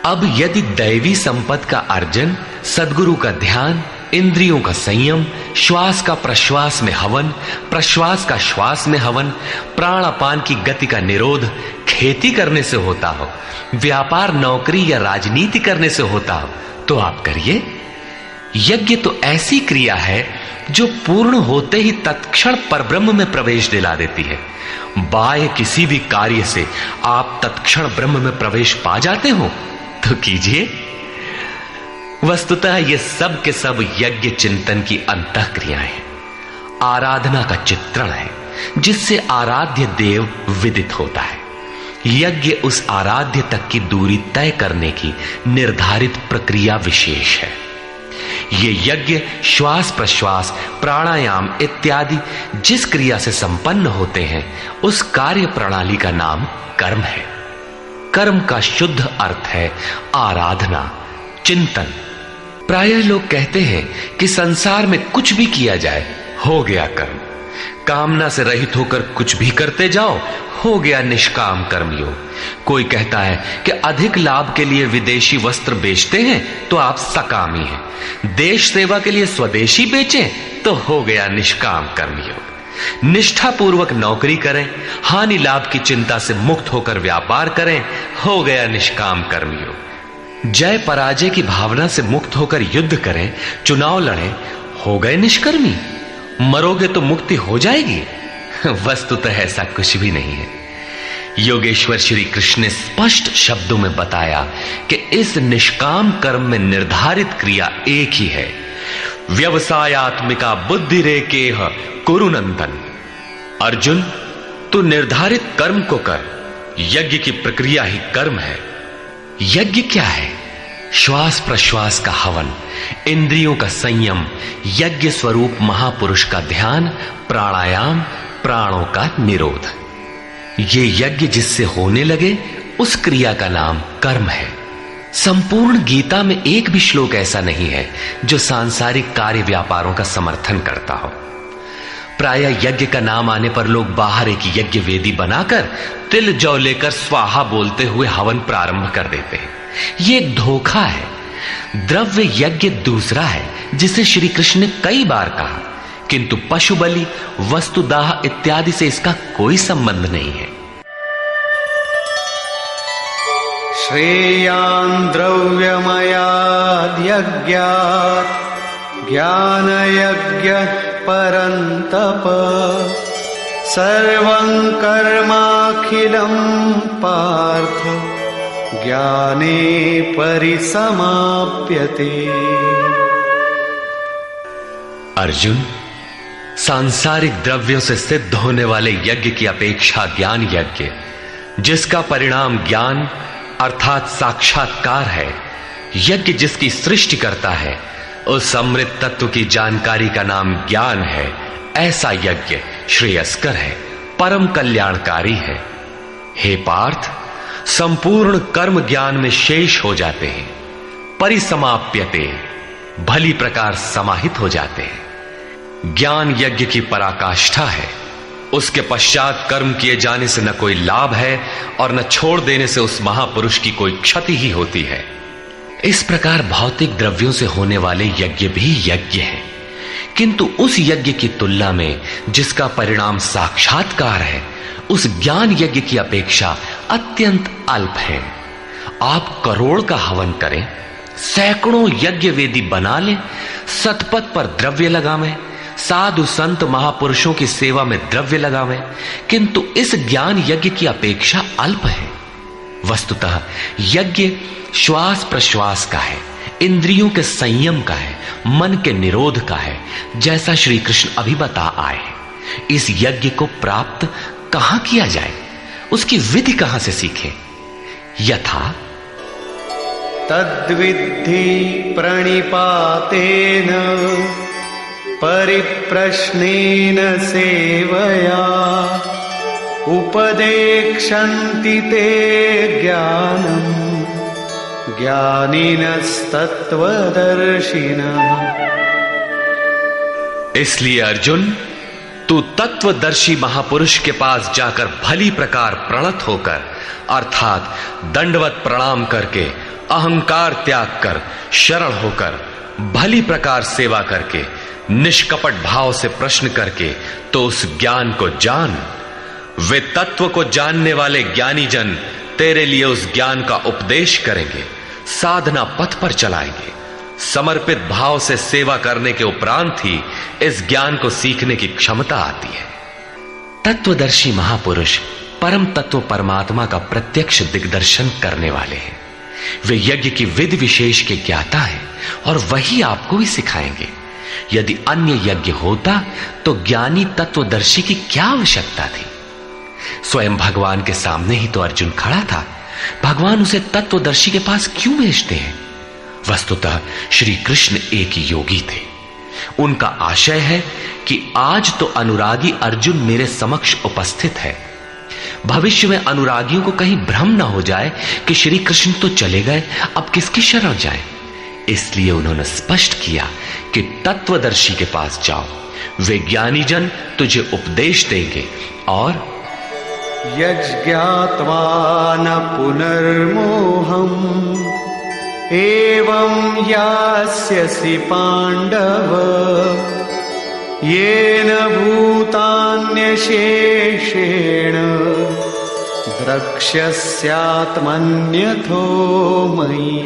अब यदि दैवी संपत्ति का अर्जन, सद्गुरु का ध्यान, इंद्रियों का संयम, श्वास का प्रश्वास में हवन, प्रश्वास का श्वास में हवन, प्राणापान की गति का निरोध खेती करने से होता हो, व्यापार, नौकरी या राजनीति करने से होता हो, तो आप करिए। यज्ञ तो ऐसी क्रिया है जो पूर्ण होते ही तत्क्षण परब्रह्म में प्रवेश दिला देती है। बाह्य किसी भी कार्य से आप तत्क्षण ब्रह्म में प्रवेश पा जाते हो तो कीजिए। वस्तुतः ये सब के सब यज्ञ चिंतन की अंतः क्रियाएं हैं, आराधना का चित्रण है जिससे आराध्य देव विदित होता है। यज्ञ उस आराध्य तक की दूरी तय करने की निर्धारित प्रक्रिया विशेष है। ये यज्ञ श्वास प्रश्वास, प्राणायाम इत्यादि जिस क्रिया से संपन्न होते हैं उस कार्य प्रणाली का नाम कर्म है। कर्म का शुद्ध अर्थ है आराधना, चिंतन। प्रायः लोग कहते हैं कि संसार में कुछ भी किया जाए हो गया कर्म, कामना से रहित होकर कुछ भी करते जाओ हो गया निष्काम कर्मयोग। कोई कहता है कि अधिक लाभ के लिए विदेशी वस्त्र बेचते हैं तो आप सकामी हैं, देश सेवा के लिए स्वदेशी बेचें तो हो गया निष्काम कर्मयोग। निष्ठापूर्वक नौकरी करें, हानि लाभ की चिंता से मुक्त होकर व्यापार करें, हो गया निष्काम कर्मयोग। जय पराजय की भावना से मुक्त होकर युद्ध करें, चुनाव लड़ें, हो गए निष्कर्मी। मरोगे तो मुक्ति हो जाएगी। वस्तुतः ऐसा कुछ भी नहीं है। योगेश्वर श्री कृष्ण ने स्पष्ट शब्दों में बताया कि इस निष्काम कर्म में निर्धारित क्रिया एक ही है, व्यवसायात्मिका बुद्धि रेकेह कुरु नंदन। अर्जुन, तू निर्धारित कर्म को कर। यज्ञ की प्रक्रिया ही कर्म है। यज्ञ क्या है? श्वास प्रश्वास का हवन, इंद्रियों का संयम, यज्ञ स्वरूप महापुरुष का ध्यान, प्राणायाम, प्राणों का निरोध। ये यज्ञ जिससे होने लगे उस क्रिया का नाम कर्म है। संपूर्ण गीता में एक भी श्लोक ऐसा नहीं है जो सांसारिक कार्य व्यापारों का समर्थन करता हो। प्रायः यज्ञ का नाम आने पर लोग बाहर एक यज्ञ वेदी बनाकर तिल जौ लेकर स्वाहा बोलते हुए हवन प्रारंभ कर देते हैं। ये एक धोखा है। द्रव्य यज्ञ दूसरा है जिसे श्री कृष्ण ने कई बार कहा, किंतु पशु बलि, वस्तुदाह इत्यादि से इसका कोई संबंध नहीं है। श्रेयान् द्रव्यमयाद् यज्ञात् ज्ञानयज्ञः परन्तप सर्वं कर्माखिलं पार्थ ज्ञाने परिसमाप्यते। अर्जुन, सांसारिक द्रव्यों से सिद्ध होने वाले यज्ञ की अपेक्षा ज्ञान यज्ञ, जिसका परिणाम ज्ञान अर्थात साक्षात्कार है, यज्ञ जिसकी सृष्टि करता है, उस अमृत तत्व की जानकारी का नाम ज्ञान है। ऐसा यज्ञ श्रेयस्कर है, परम कल्याणकारी है। हे पार्थ, संपूर्ण कर्म ज्ञान में शेष हो जाते हैं। परिसमाप्यते, भली प्रकार समाहित हो जाते हैं। ज्ञान यज्ञ की पराकाष्ठा है। उसके पश्चात कर्म किए जाने से न कोई लाभ है और न छोड़ देने से उस महापुरुष की कोई क्षति ही होती है। इस प्रकार भौतिक द्रव्यों से होने वाले यज्ञ भी यज्ञ है, किंतु उस यज्ञ की तुलना में जिसका परिणाम साक्षात्कार है, उस ज्ञान यज्ञ की अपेक्षा अत्यंत अल्प है। आप करोड़ का हवन करें, सैकड़ों यज्ञ वेदी बना लें, सतपथ पर द्रव्य लगावें, साधु संत महापुरुषों की सेवा में द्रव्य लगावें, किंतु इस ज्ञान यज्ञ की अपेक्षा अल्प है। वस्तुतः यज्ञ श्वास प्रश्वास का है, इंद्रियों के संयम का है, मन के निरोध का है, जैसा श्री कृष्ण अभी बता आए। इस यज्ञ को प्राप्त कहां किया जाए, उसकी विधि कहां से सीखें? यथा तद्विद्धि प्रणिपातेन परिप्रश्नेन सेवया उपदेक्षन्ति ते ज्ञानम् ज्ञानिनस्तत्त्वदर्शिनः। इसलिए अर्जुन, तू तत्वदर्शी महापुरुष के पास जाकर भली प्रकार प्रणत होकर, अर्थात दंडवत प्रणाम करके, अहंकार त्याग कर, शरण होकर, भली प्रकार सेवा करके, निष्कपट भाव से प्रश्न करके तो उस ज्ञान को जान। वे तत्व को जानने वाले ज्ञानी जन तेरे लिए उस ज्ञान का उपदेश करेंगे, साधना पथ पर चलाएंगे। समर्पित भाव से सेवा करने के उपरांत ही इस ज्ञान को सीखने की क्षमता आती है। तत्वदर्शी महापुरुष परम तत्व परमात्मा का प्रत्यक्ष दिग्दर्शन करने वाले हैं। वे यज्ञ की विधि विशेष के ज्ञाता हैं और वही आपको भी सिखाएंगे। यदि अन्य यज्ञ होता तो ज्ञानी तत्वदर्शी की क्या आवश्यकता थी? स्वयं भगवान के सामने ही तो अर्जुन खड़ा था। भगवान उसे तत्वदर्शी के पास क्यों भेजते हैं? वस्तुतः श्री कृष्ण एक योगी थे। उनका आशय है कि आज तो अनुरागी अर्जुन मेरे समक्ष उपस्थित है, भविष्य में अनुरागियों को कहीं भ्रम न हो जाए कि श्री कृष्ण तो चले गए, अब किसकी शरण जाए। इसलिए उन्होंने स्पष्ट किया कि तत्वदर्शी के पास जाओ, वे ज्ञानी जन तुझे उपदेश देंगे और यज्ञात्वा न पुनर्मोहम् एवं यास्यसि पांडव येन भूतान्यशेषेण द्रक्ष्यस्यात्मन्यथो मयि।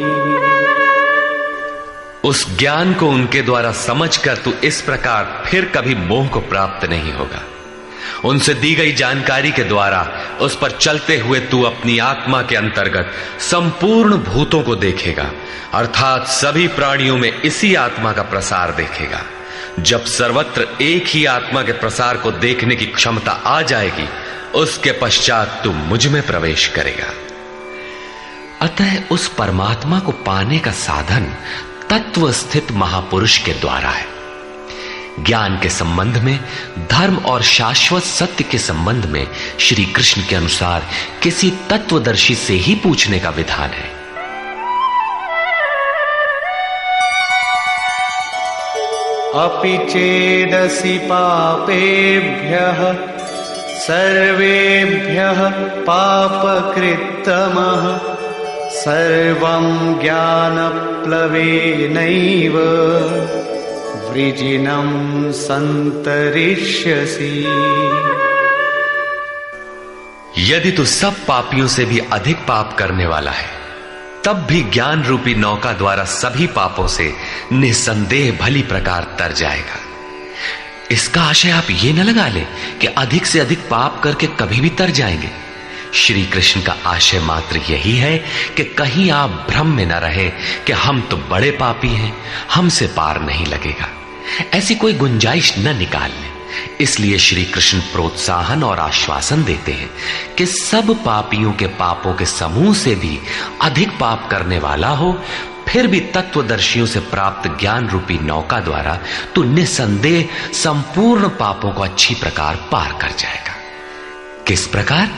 उस ज्ञान को उनके द्वारा समझकर तू इस प्रकार फिर कभी मोह को प्राप्त नहीं होगा। उनसे दी गई जानकारी के द्वारा उस पर चलते हुए तू अपनी आत्मा के अंतर्गत संपूर्ण भूतों को देखेगा, अर्थात सभी प्राणियों में इसी आत्मा का प्रसार देखेगा। जब सर्वत्र एक ही आत्मा के प्रसार को देखने की क्षमता आ जाएगी, उसके पश्चात तू मुझ में प्रवेश करेगा। अतः उस परमात्मा को पाने का साधन तत्व स्थित महापुरुष के द्वारा है। ज्ञान के संबंध में, धर्म और शाश्वत सत्य के संबंध में श्री कृष्ण के अनुसार किसी तत्वदर्शी से ही पूछने का विधान है। अपि चेदसि पापेभ्यः सर्वेभ्यः पापकृत्तमः सर्वं ज्ञानप्लवेनैव वृजिनं संतरिष्यसि। यदि तू सब पापियों से भी अधिक पाप करने वाला है, तब भी ज्ञान रूपी नौका द्वारा सभी पापों से निसंदेह भली प्रकार तर जाएगा। इसका आशय आप ये न लगा ले कि अधिक से अधिक पाप करके कभी भी तर जाएंगे। श्री कृष्ण का आशय मात्र यही है कि कहीं आप भ्रम में न रहे कि हम तो बड़े पापी हैं, हमसे पार नहीं लगेगा। ऐसी कोई गुंजाइश न निकाल लें। इसलिए श्री कृष्ण प्रोत्साहन और आश्वासन देते हैं कि सब पापियों के पापों के समूह से भी अधिक पाप करने वाला हो, फिर भी तत्वदर्शियों से प्राप्त ज्ञान रूपी नौका द्वारा तू निसंदेह संपूर्ण पापों को अच्छी प्रकार पार कर जाएगा। किस प्रकार?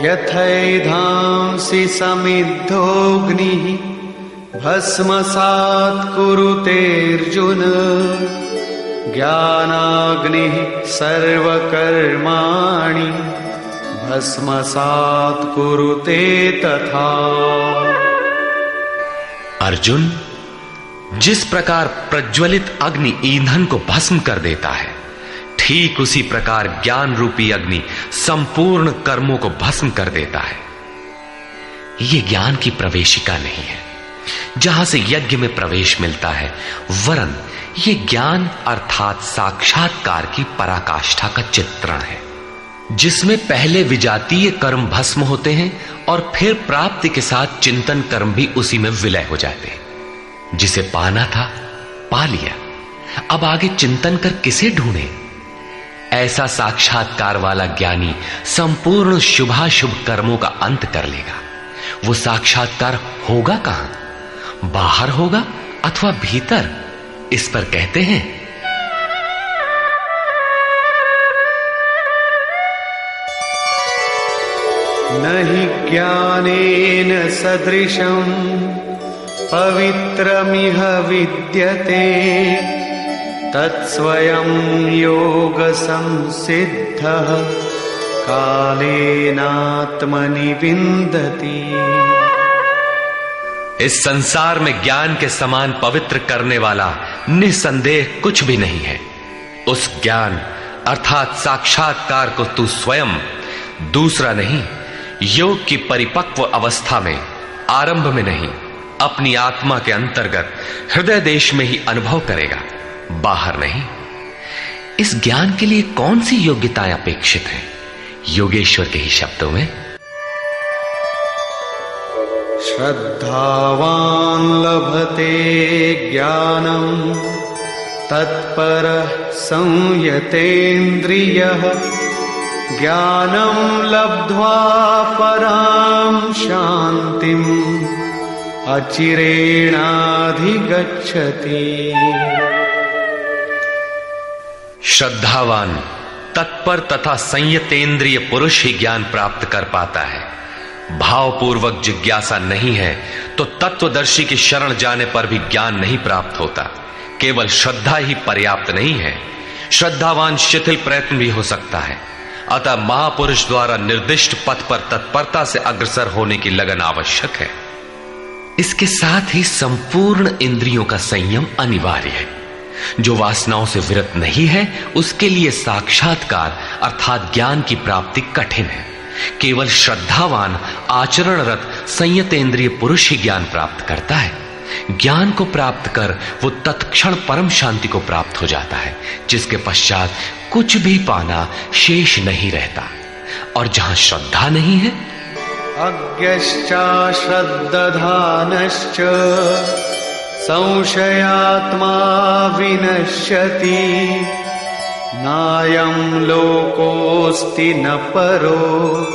यथैधांसि समिद्धोऽग्निः भस्मसात् कुरुतेऽर्जुन ज्ञानाग्निः सर्वकर्माणि भस्मसात् कुरुते तथा। अर्जुन, जिस प्रकार प्रज्वलित अग्नि ईंधन को भस्म कर देता है, ठीक उसी प्रकार ज्ञान रूपी अग्नि संपूर्ण कर्मों को भस्म कर देता है। यह ज्ञान की प्रवेशिका नहीं है जहां से यज्ञ में प्रवेश मिलता है, वरन यह ज्ञान अर्थात साक्षात्कार की पराकाष्ठा का चित्रण है, जिसमें पहले विजातीय कर्म भस्म होते हैं और फिर प्राप्ति के साथ चिंतन कर्म भी उसी में विलय हो जाते हैं। जिसे पाना था पा लिया, अब आगे चिंतन कर किसे ढूंढे? ऐसा साक्षात्कार वाला ज्ञानी संपूर्ण शुभाशुभ कर्मों का अंत कर लेगा। वो साक्षात्कार होगा कहां? बाहर होगा अथवा भीतर? इस पर कहते हैं, नहि ज्ञानेन सदृशं पवित्रमिह विद्यते तत्स्वयं योग संसिद्धः कालेनात्मनि विन्दति। इस संसार में ज्ञान के समान पवित्र करने वाला निसंदेह कुछ भी नहीं है। उस ज्ञान अर्थात साक्षात्कार को तू स्वयं, दूसरा नहीं, योग की परिपक्व अवस्था में, आरंभ में नहीं, अपनी आत्मा के अंतर्गत हृदय देश में ही अनुभव करेगा, बाहर नहीं। इस ज्ञान के लिए कौन सी योग्यताएं अपेक्षित हैं? योगेश्वर के ही शब्दों में, श्रद्धावान लभते ज्ञानम तत्परः संयतेन्द्रियः ज्ञानम लब्ध्वा परां शांतिम अचिरेणाधिगच्छति। श्रद्धावान, तत्पर तथा संयतेंद्रिय पुरुष ही ज्ञान प्राप्त कर पाता है। भावपूर्वक जिज्ञासा नहीं है तो तत्वदर्शी की शरण जाने पर भी ज्ञान नहीं प्राप्त होता। केवल श्रद्धा ही पर्याप्त नहीं है, श्रद्धावान शिथिल प्रयत्न भी हो सकता है। अतः महापुरुष द्वारा निर्दिष्ट पथ पर तत्परता से अग्रसर होने की लगन आवश्यक है। इसके साथ ही संपूर्ण इंद्रियों का संयम अनिवार्य है। जो वासनाओं से विरत नहीं है उसके लिए साक्षात्कार अर्थात ज्ञान की प्राप्ति कठिन है। केवल श्रद्धावान आचरणरत संयतेंद्रिय पुरुष ही ज्ञान प्राप्त करता है। ज्ञान को प्राप्त कर वो तत्क्षण परम शांति को प्राप्त हो जाता है, जिसके पश्चात कुछ भी पाना शेष नहीं रहता। और जहां श्रद्धा नहीं है, अज्ञश्चा श्रद्धानश्च संशयात्मा विनश्यति नायं लोकोऽस्ति न परो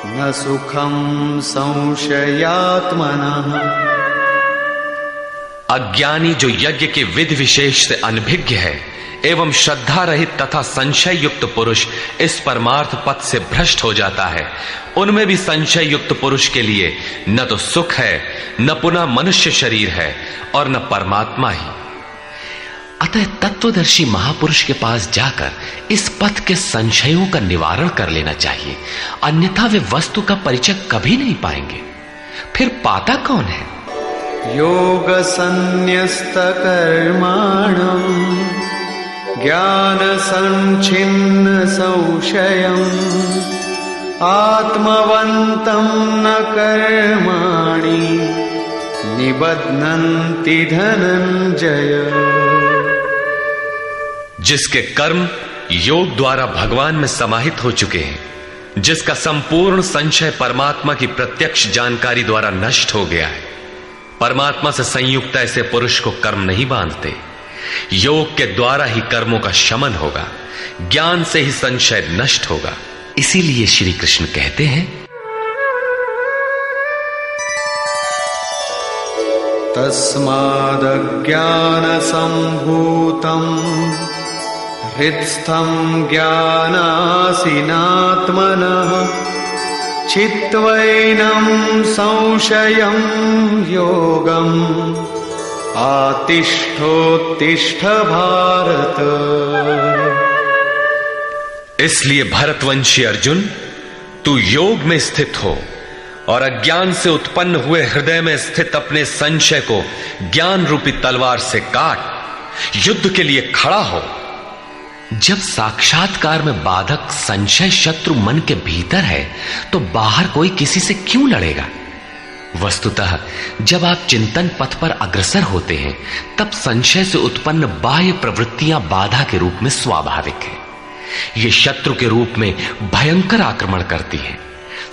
न सुखं संशयात्मनः। अज्ञानी जो यज्ञ के विधि विशेष से अनभिज्ञ है एवं श्रद्धा रहित तथा संशय युक्त पुरुष इस परमार्थ पथ से भ्रष्ट हो जाता है। उनमें भी संशय युक्त पुरुष के लिए न तो सुख है, न पुनः मनुष्य शरीर है और न परमात्मा ही। अतः तत्वदर्शी महापुरुष के पास जाकर इस पथ के संशयों का निवारण कर लेना चाहिए, अन्यथा वे वस्तु का परिचय कभी नहीं पाएंगे। फिर पाता कौन है? योग संन्यस्त कर्माणं ज्ञान संच्छिन्न संशयम् आत्मवन्तं न कर्माणि निबध्नन्ति धनंजय। जिसके कर्म योग द्वारा भगवान में समाहित हो चुके हैं, जिसका संपूर्ण संशय परमात्मा की प्रत्यक्ष जानकारी द्वारा नष्ट हो गया है, परमात्मा से संयुक्त ऐसे पुरुष को कर्म नहीं बांधते। योग के द्वारा ही कर्मों का शमन होगा, ज्ञान से ही संशय नष्ट होगा। इसीलिए श्री कृष्ण कहते हैं, तस्मादज्ञान संभूतं हृत्स्थं ज्ञानासिनात्मनः चित्वैनं संशयं योगम् आतिष्ठोत्तिष्ठ भारत। इसलिए भरतवंशी अर्जुन, तू योग में स्थित हो और अज्ञान से उत्पन्न हुए हृदय में स्थित अपने संशय को ज्ञान रूपी तलवार से काट युद्ध के लिए खड़ा हो। जब साक्षात्कार में बाधक संशय शत्रु मन के भीतर है तो बाहर कोई किसी से क्यों लड़ेगा? वस्तुतः जब आप चिंतन पथ पर अग्रसर होते हैं तब संशय से उत्पन्न बाह्य प्रवृत्तियां बाधा के रूप में स्वाभाविक है। ये शत्रु के रूप में भयंकर आक्रमण करती है।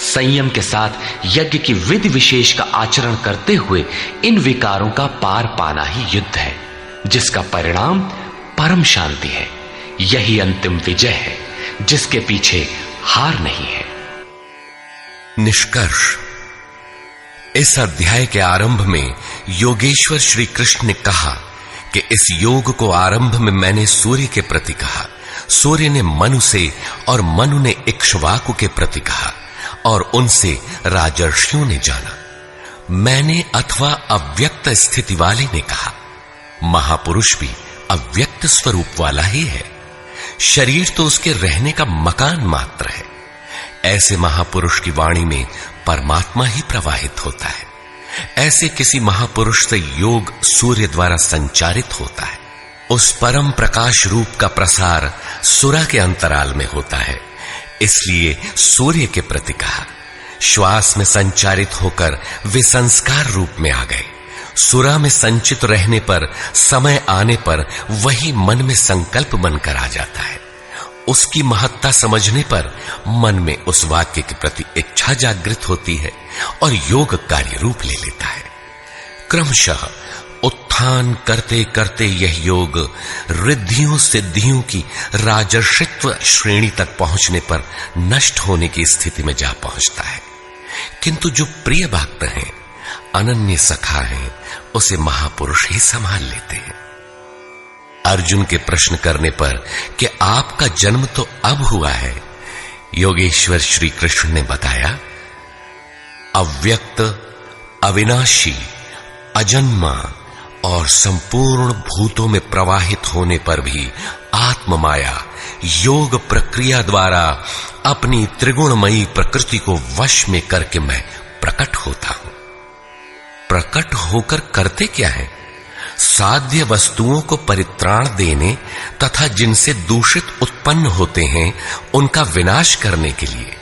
संयम के साथ यज्ञ की विधि विशेष का आचरण करते हुए इन विकारों का पार पाना ही युद्ध है, जिसका परिणाम परम शांति है। यही अंतिम विजय है, जिसके पीछे हार नहीं है। निष्कर्ष, इस अध्याय के आरंभ में योगेश्वर श्री कृष्ण ने कहा कि इस योग को आरंभ में मैंने सूर्य के प्रति कहा, सूर्य ने मनु से और मनु ने इक्ष्वाकु के प्रति कहा और उनसे राजर्षियों ने जाना। मैंने अथवा अव्यक्त स्थिति वाले ने कहा। महापुरुष भी अव्यक्त स्वरूप वाला ही है, शरीर तो उसके रहने का मकान मात्र है। ऐसे महापुरुष की वाणी में परमात्मा ही प्रवाहित होता है। ऐसे किसी महापुरुष से योग सूर्य द्वारा संचारित होता है। उस परम प्रकाश रूप का प्रसार सुरा के अंतराल में होता है, इसलिए सूर्य के प्रति कहा। श्वास में संचारित होकर वे संस्कार रूप में आ गए। सुरा में संचित रहने पर समय आने पर वही मन में संकल्प बनकर आ जाता है। उसकी महत्ता समझने पर मन में उस वाक्य के प्रति इच्छा जागृत होती है और योग कार्य रूप ले लेता है। क्रमशः उत्थान करते करते यह योग रिद्धियों सिद्धियों की राजर्षित्व श्रेणी तक पहुंचने पर नष्ट होने की स्थिति में जा पहुंचता है। किंतु जो प्रिय भक्त हैं, अनन्य सखा हैं, उसे महापुरुष ही संभाल लेते हैं। अर्जुन के प्रश्न करने पर कि आपका जन्म तो अब हुआ है, योगेश्वर श्री कृष्ण ने बताया, अव्यक्त, अविनाशी, अजन्मा और संपूर्ण भूतों में प्रवाहित होने पर भी आत्म माया योग प्रक्रिया द्वारा अपनी त्रिगुणमयी प्रकृति को वश में करके मैं प्रकट होता हूं। प्रकट होकर करते क्या है? साध्य वस्तुओं को परित्राण देने तथा जिनसे दूषित उत्पन्न होते हैं उनका विनाश करने के लिए,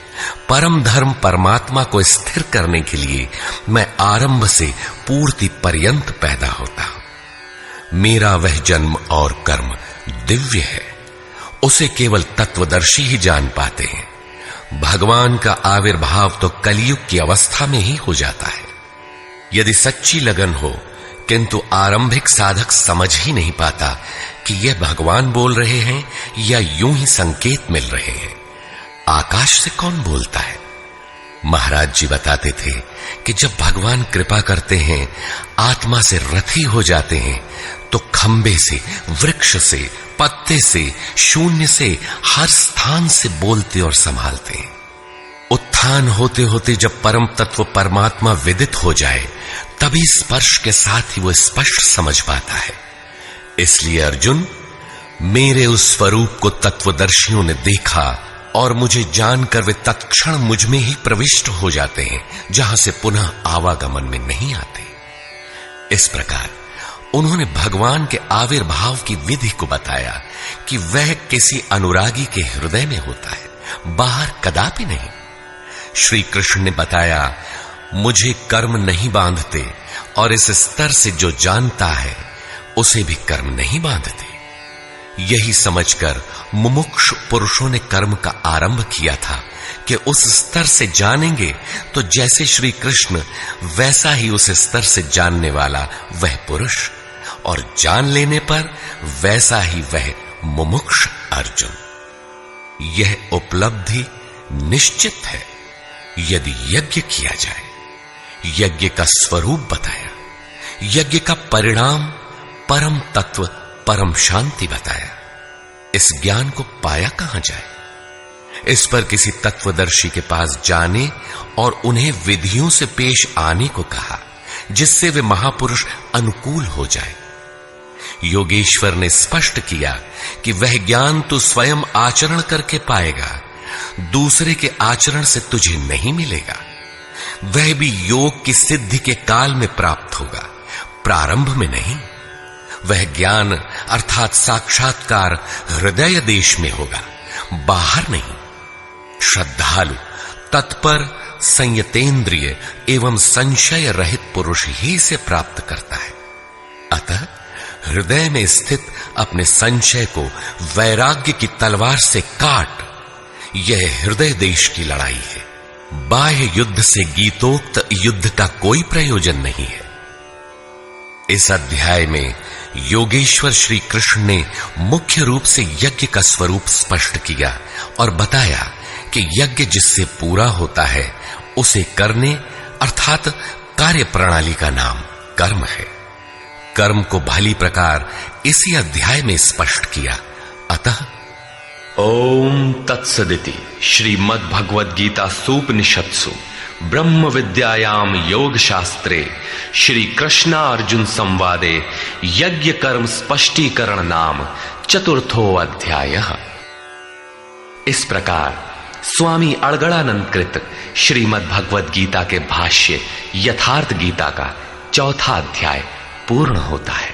परम धर्म परमात्मा को स्थिर करने के लिए मैं आरंभ से पूर्ति पर्यंत पैदा होता हूं। मेरा वह जन्म और कर्म दिव्य है, उसे केवल तत्वदर्शी ही जान पाते हैं। भगवान का आविर्भाव तो कलयुग की अवस्था में ही हो जाता है। यदि सच्ची लगन हो किंतु आरंभिक साधक समझ ही नहीं पाता कि यह भगवान बोल रहे हैं या यूं ही संकेत मिल रहे हैं। आकाश से कौन बोलता है? महाराज जी बताते थे कि जब भगवान कृपा करते हैं, आत्मा से रथी हो जाते हैं, तो खंबे से, वृक्ष से, पत्ते से, शून्य से, हर स्थान से बोलते और संभालते हैं। उत्थान होते होते जब परम तत्व परमात्मा विदित हो जाए, तभी स्पर्श के साथ ही वो स्पष्ट समझ पाता है। इसलिए अर्जुन, मेरे उस स्वरूप को तत्वदर्शियों ने देखा और मुझे जानकर वे तत्क्षण मुझ में ही प्रविष्ट हो जाते हैं, जहां से पुनः आवागमन में नहीं आते। इस प्रकार उन्होंने भगवान के आविर्भाव की विधि को बताया कि वह किसी अनुरागी के हृदय में होता है, बाहर कदापि नहीं। श्री कृष्ण ने बताया, मुझे कर्म नहीं बांधते और इस स्तर से जो जानता है उसे भी कर्म नहीं बांधते। यही समझकर मुमुक्षु पुरुषों ने कर्म का आरंभ किया था कि उस स्तर से जानेंगे तो जैसे श्री कृष्ण, वैसा ही उस स्तर से जानने वाला वह पुरुष, और जान लेने पर वैसा ही वह मुमुक्ष अर्जुन। यह उपलब्धि निश्चित है यदि यज्ञ किया जाए। यज्ञ का स्वरूप बताया, यज्ञ का परिणाम परम तत्व परम शांति बताया। इस ज्ञान को पाया कहां जाए? इस पर किसी तत्वदर्शी के पास जाने और उन्हें विधियों से पेश आने को कहा, जिससे वे महापुरुष अनुकूल हो जाए। योगेश्वर ने स्पष्ट किया कि वह ज्ञान तू स्वयं आचरण करके पाएगा, दूसरे के आचरण से तुझे नहीं मिलेगा। वह भी योग की सिद्धि के काल में प्राप्त होगा, प्रारंभ में नहीं। वह ज्ञान अर्थात साक्षात्कार हृदय देश में होगा, बाहर नहीं। श्रद्धालु, तत्पर, संयतेंद्रिय एवं संशय रहित पुरुष ही इसे प्राप्त करता है। अतः हृदय में स्थित अपने संशय को वैराग्य की तलवार से काट। यह हृदय देश की लड़ाई है। बाह्य युद्ध से गीतोक्त युद्ध का कोई प्रयोजन नहीं है। इस अध्याय में योगेश्वर श्री कृष्ण ने मुख्य रूप से यज्ञ का स्वरूप स्पष्ट किया और बताया कि यज्ञ जिससे पूरा होता है उसे करने अर्थात कार्य प्रणाली का नाम कर्म है। कर्म को भली प्रकार इसी अध्याय में स्पष्ट किया। अतः ओम तत्सदिति श्रीमद् भगवद गीता सूपनिषत्सु ब्रह्म विद्यायाम योग शास्त्रे श्री कृष्णा अर्जुन संवादे यज्ञ कर्म स्पष्टीकरण नाम चतुर्थो अध्याय। इस प्रकार स्वामी अड़गड़ानंद कृत श्रीमद् भगवद गीता के भाष्य यथार्थ गीता का चौथा अध्याय पूर्ण होता है।